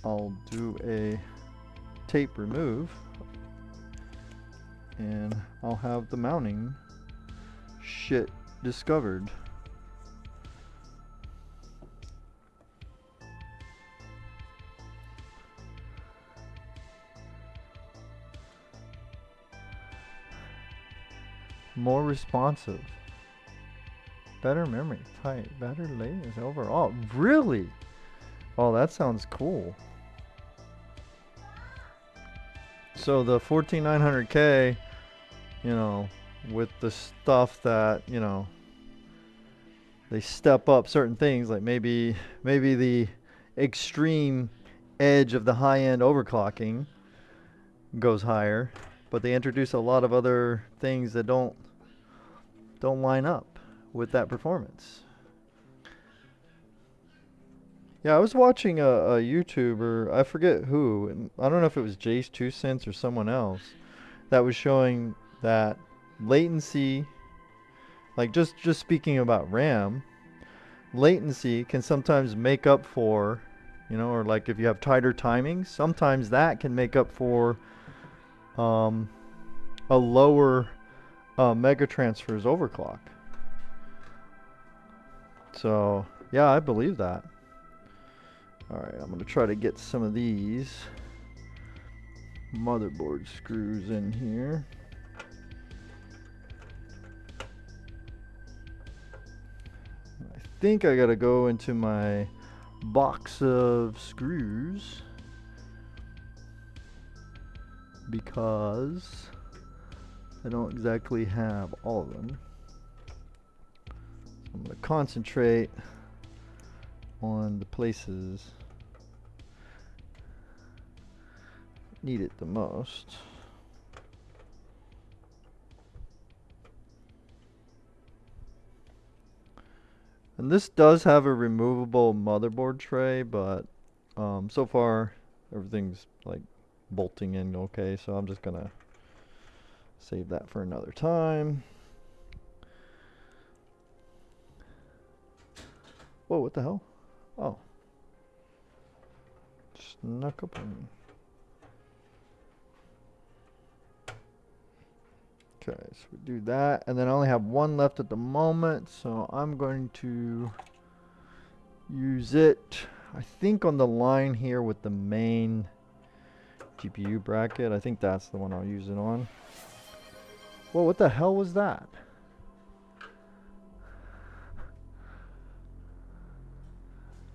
I'll do a tape remove and I'll have the mounting shit discovered. More responsive, better memory, tight, better layers overall. Really? Oh, that sounds cool. So the 14900K, you know, with the stuff that, you know, they step up certain things, like maybe the extreme edge of the high-end overclocking goes higher, but they introduce a lot of other things that don't line up with that performance. Yeah, I was watching a YouTuber, I forget who, and I don't know if it was Jace 2 Cents or someone else, that was showing that latency, like just speaking about RAM, latency can sometimes make up for, you know, or like if you have tighter timings, sometimes that can make up for a lower mega transfers overclock. So yeah, I believe that. Alright, I'm gonna try to get some of these motherboard screws in here. I think I gotta go into my box of screws because I don't exactly have all of them. So I'm gonna concentrate on the places need it the most. And this does have a removable motherboard tray, but so far everything's like bolting in okay, so I'm just gonna save that for another time. Whoa, what the hell? Oh. Snuck up on me. Okay, so we do that, and then I only have one left at the moment, so I'm going to use it, I think, on the line here with the main GPU bracket. I think that's the one I'll use it on. Whoa, what the hell was that?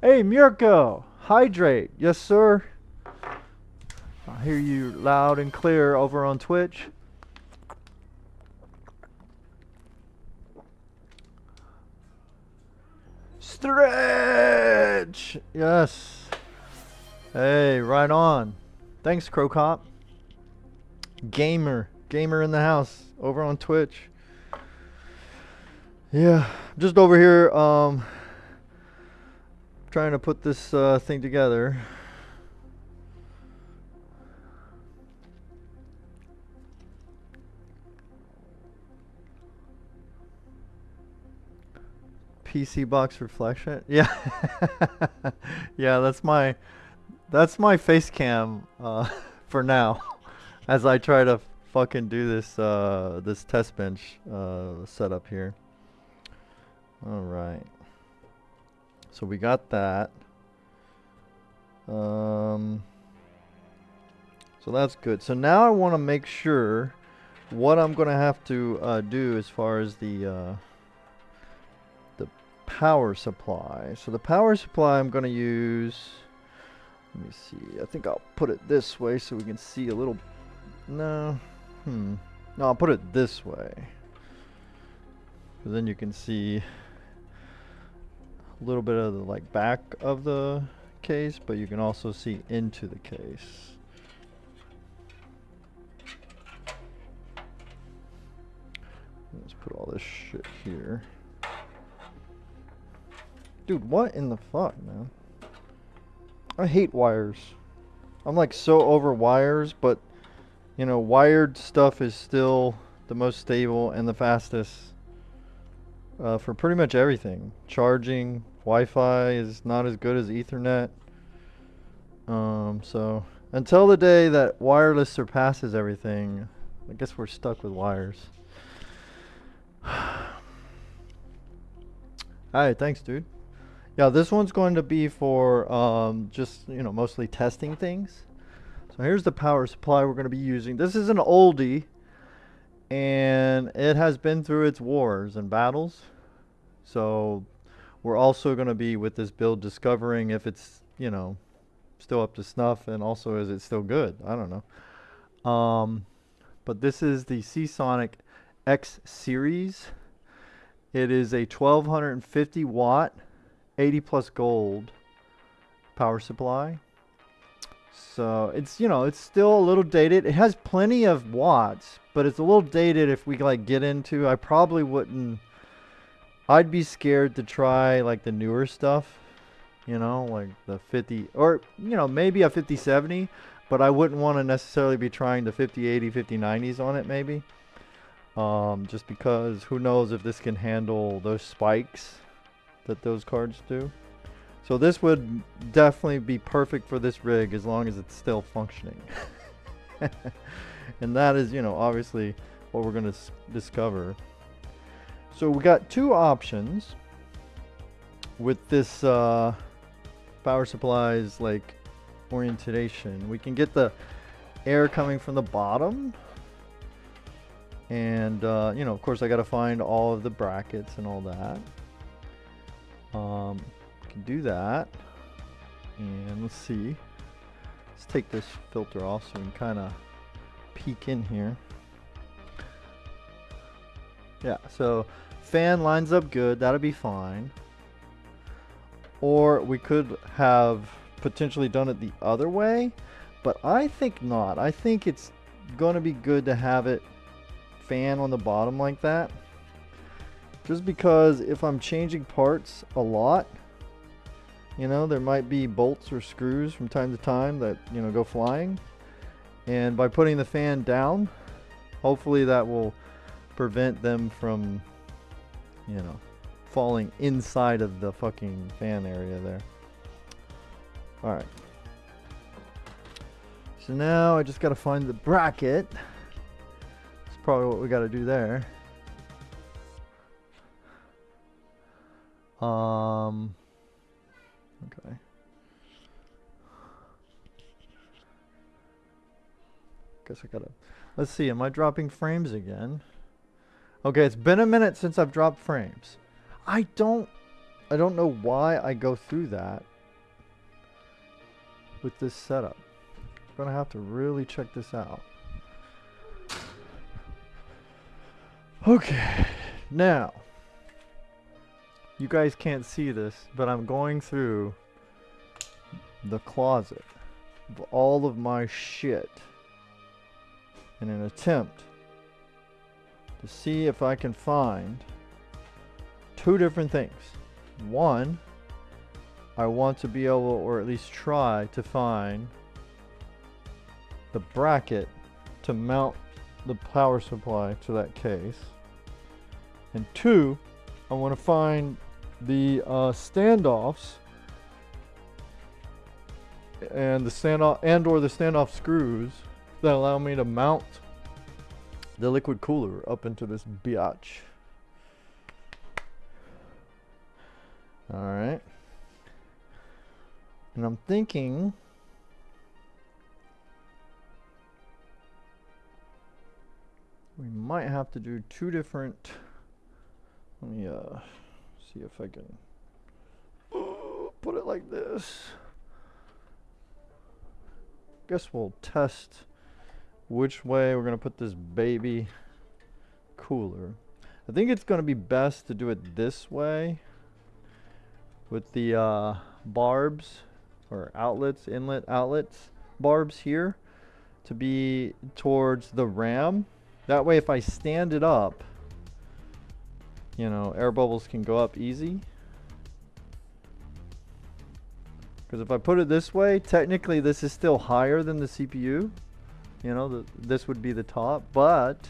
Hey, Mirko! Hydrate! Yes, sir? I hear you loud and clear over on Twitch. Stretch! Yes. Hey, right on. Thanks, Crocop. Gamer in the house over on Twitch. Yeah, just over here trying to put this thing together. PC box reflection. Yeah. Yeah, that's my face cam for now as I try to fucking do this this test bench setup here. All right. So we got that. So that's good. So now I want to make sure what I'm going to have to do as far as the power supply. So the power supply I'm going to use, let me see, I think I'll put it this way so we can see a little, no, I'll put it this way. Then you can see a little bit of the like back of the case, but you can also see into the case. Let's put all this shit here. Dude, what in the fuck, man? I hate wires. I'm like so over wires, but you know, wired stuff is still the most stable and the fastest for pretty much everything. Charging, Wi-Fi is not as good as Ethernet. So until the day that wireless surpasses everything, I guess we're stuck with wires. Alright, thanks, dude. Yeah, this one's going to be for just, you know, mostly testing things. So here's the power supply we're going to be using. This is an oldie, and it has been through its wars and battles. So we're also going to be, with this build, discovering if it's, you know, still up to snuff, and also is it still good. I don't know. But this is the Seasonic X-series. It is a 1250 watt 80 plus gold power supply. So it's, you know, it's still a little dated. It has plenty of watts, but it's a little dated. If we like get into, I probably wouldn't, I'd be scared to try like the newer stuff, you know, like the 50, or, you know, maybe a 5070, but I wouldn't want to necessarily be trying the 5080, 5090s on it maybe. Just because who knows if this can handle those spikes that those cards do. So this would definitely be perfect for this rig as long as it's still functioning. And that is, you know, obviously what we're going to discover. So we got two options with this power supply's like orientation. We can get the air coming from the bottom, and you know, of course I got to find all of the brackets and all that. Can do that, and let's see. Let's take this filter off so we can kind of peek in here. Yeah, so fan lines up good, that'll be fine. Or we could have potentially done it the other way, but I think not. I think it's gonna be good to have it fan on the bottom like that, just because if I'm changing parts a lot, you know, there might be bolts or screws from time to time that, you know, go flying, and by putting the fan down, hopefully that will prevent them from, you know, falling inside of the fucking fan area there. Alright, so now I just gotta find the bracket. That's probably what we gotta do there. Okay. Guess I gotta, let's see, am I dropping frames again? Okay, it's been a minute since I've dropped frames. I don't know why I go through that with this setup. I'm gonna have to really check this out. Okay, now you guys can't see this, but I'm going through the closet of all of my shit in an attempt to see if I can find two different things. One, I want to be able, or at least try to find the bracket to mount the power supply to that case. And two, I want to find the standoffs and the standoff or the standoff screws that allow me to mount the liquid cooler up into this biatch. Alright. And I'm thinking we might have to do two different, let me see if I can put it like this. Guess we'll test which way we're gonna put this baby cooler. I think it's gonna be best to do it this way with the barbs or outlets, inlet outlets, barbs here to be towards the RAM. That way if I stand it up, you know, air bubbles can go up easy. Because if I put it this way, technically this is still higher than the CPU. You know, this would be the top, but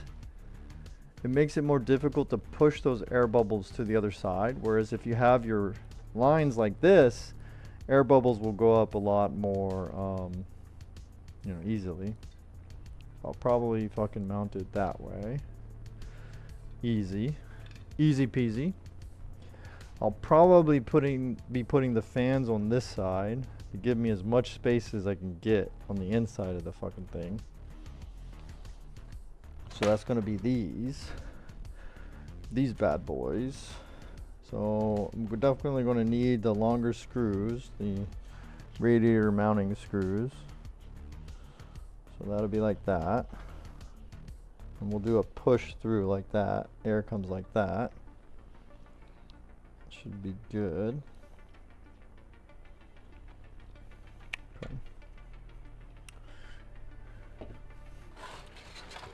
it makes it more difficult to push those air bubbles to the other side. Whereas if you have your lines like this, air bubbles will go up a lot more, you know, easily. I'll probably fucking mount it that way. Easy. Easy peasy. I'll probably be putting the fans on this side to give me as much space as I can get on the inside of the fucking thing. So that's going to be these bad boys. So we're definitely going to need the longer screws, the radiator mounting screws. So that'll be like that. And we'll do a push through like that. Air comes like that. Should be good. Okay.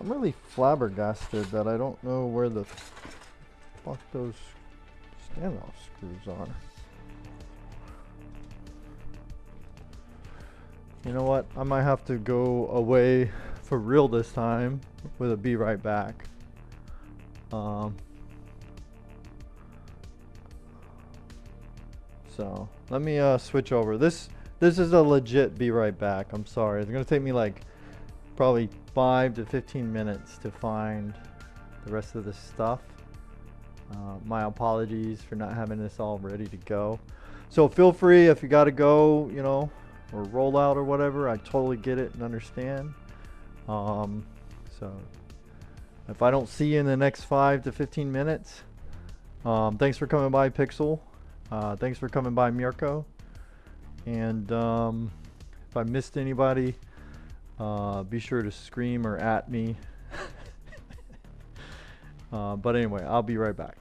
I'm really flabbergasted that I don't know where the fuck those standoff screws are. You know what? I might have to go away for real this time with a be right back. So let me switch over. This is a legit be right back. I'm sorry. It's gonna take me like probably 5 to 15 minutes to find the rest of this stuff. My apologies for not having this all ready to go. So feel free if you gotta go, you know, or roll out or whatever. I totally get it and understand. So if I don't see you in the next 5 to 15 minutes, thanks for coming by, Pixel. Thanks for coming by, Mirko. And if I missed anybody, be sure to scream or at me. But anyway, I'll be right back.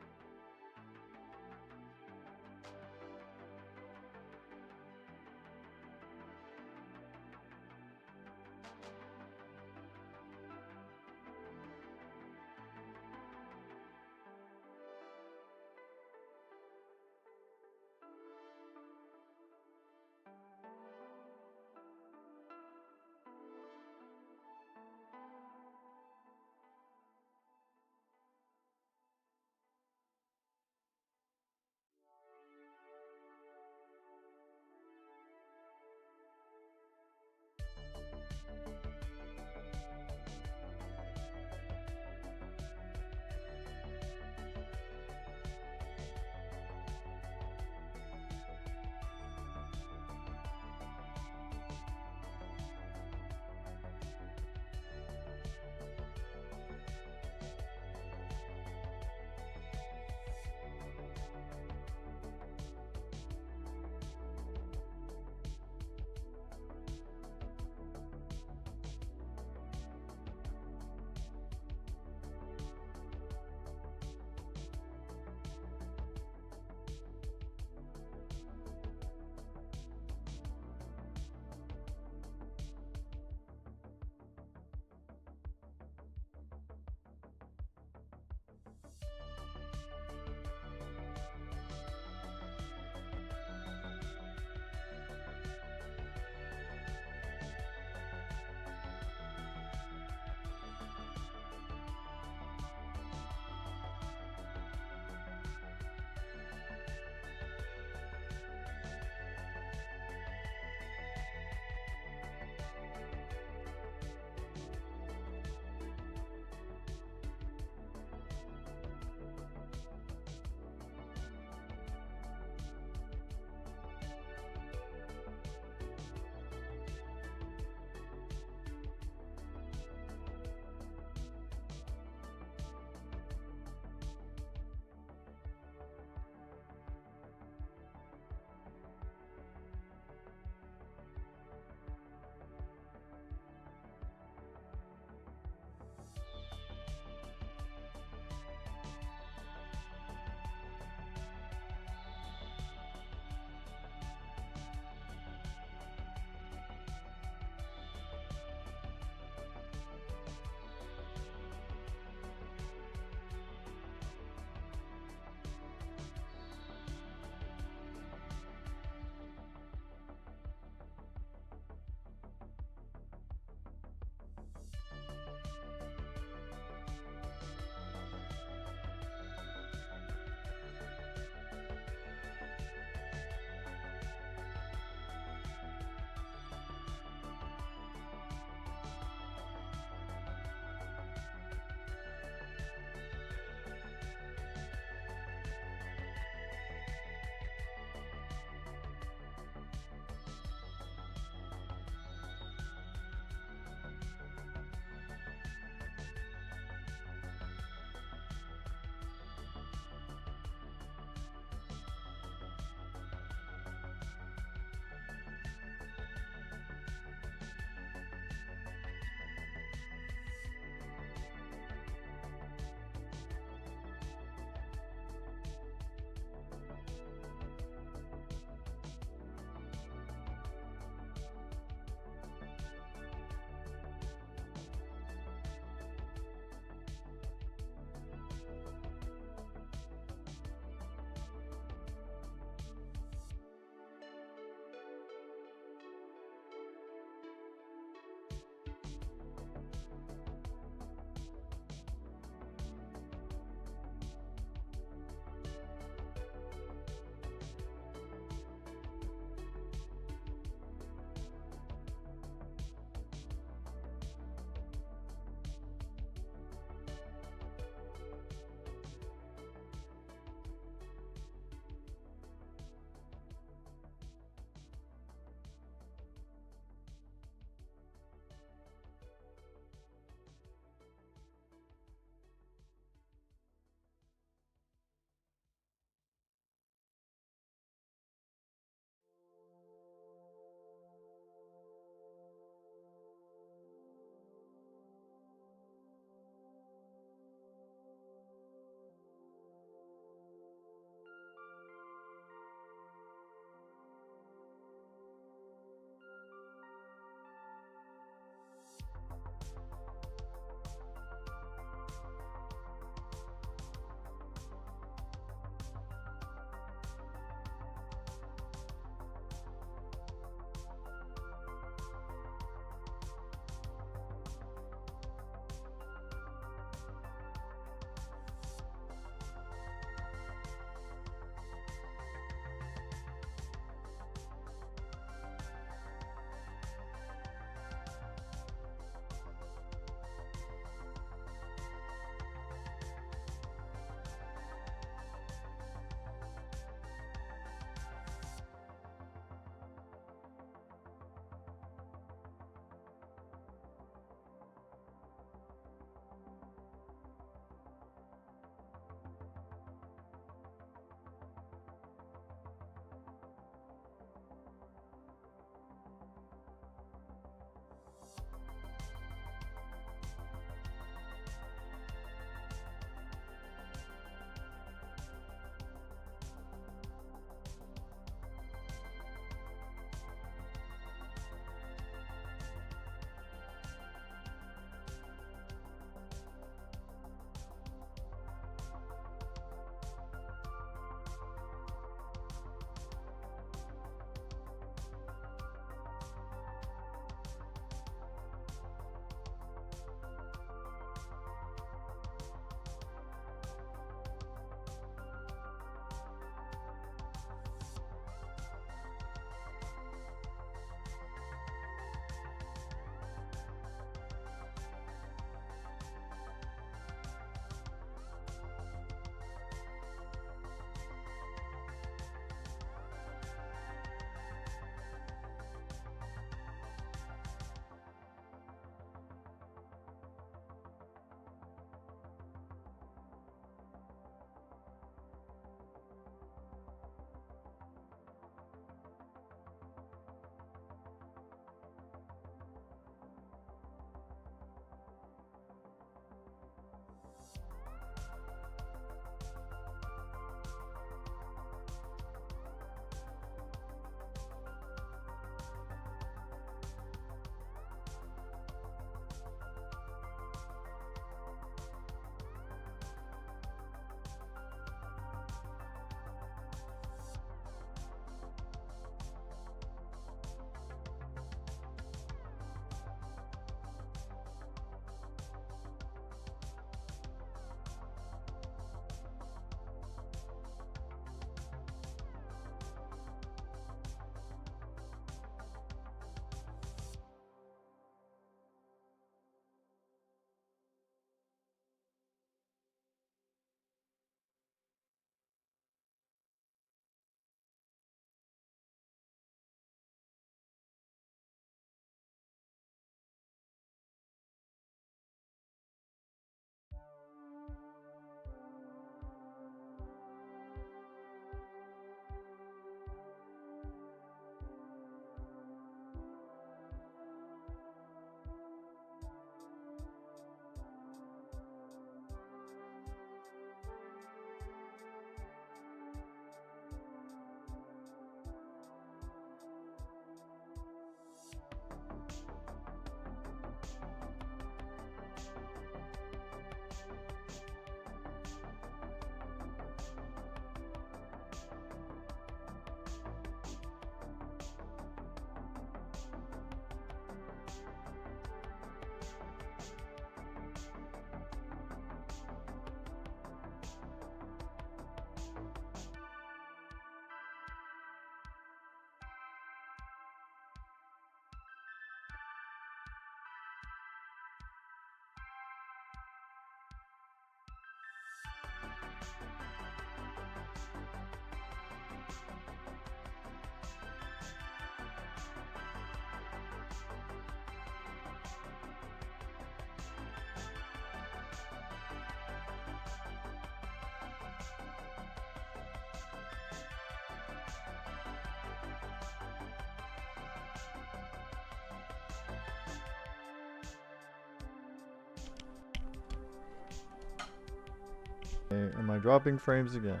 I dropping frames again?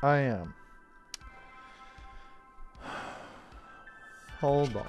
I am. Hold on.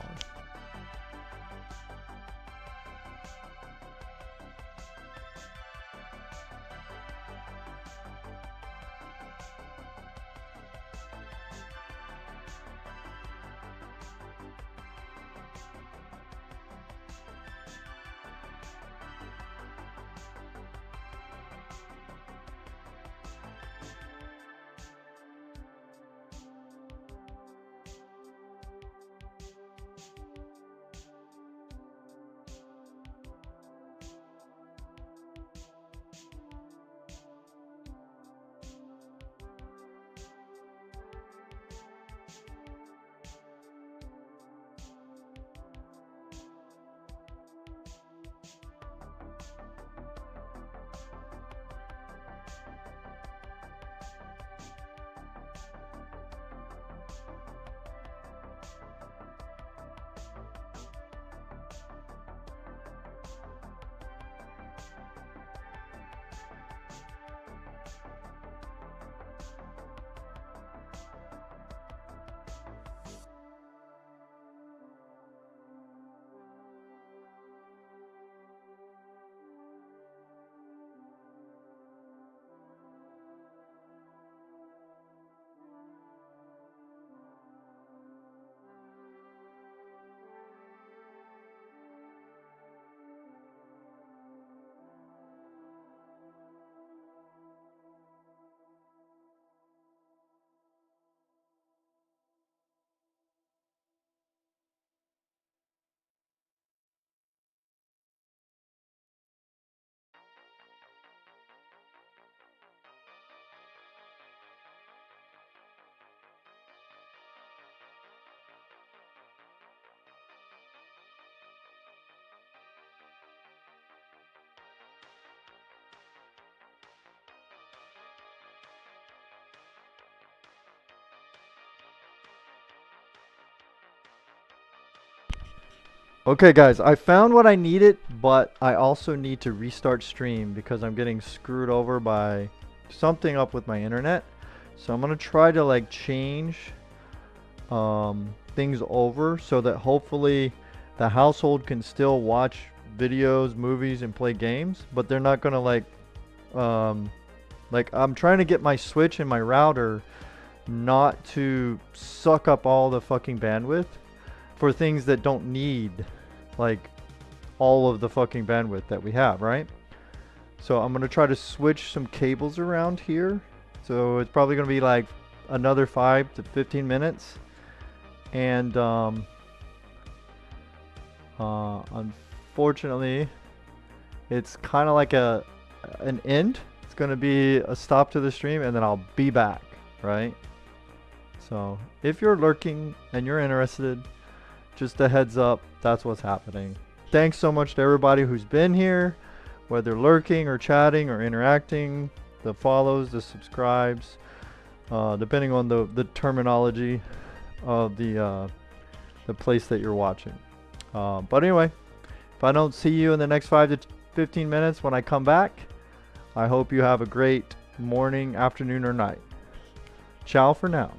Okay guys, I found what I needed, but I also need to restart stream because I'm getting screwed over by something up with my internet. So I'm gonna try to like change things over so that hopefully the household can still watch videos, movies, and play games, but they're not gonna like I'm trying to get my Switch and my router not to suck up all the fucking bandwidth for things that don't need like all of the fucking bandwidth that we have, right? So I'm gonna try to switch some cables around here. So it's probably gonna be like another 5 to 15 minutes. And unfortunately, it's kind of like an end. It's gonna be a stop to the stream, and then I'll be back, right? So if you're lurking and you're interested, just a heads up, that's what's happening. Thanks so much to everybody who's been here, whether lurking or chatting or interacting, the follows, the subscribes, depending on the terminology of the place that you're watching. But anyway, if I don't see you in the next 5 to 15 minutes when I come back, I hope you have a great morning, afternoon, or night. Ciao for now.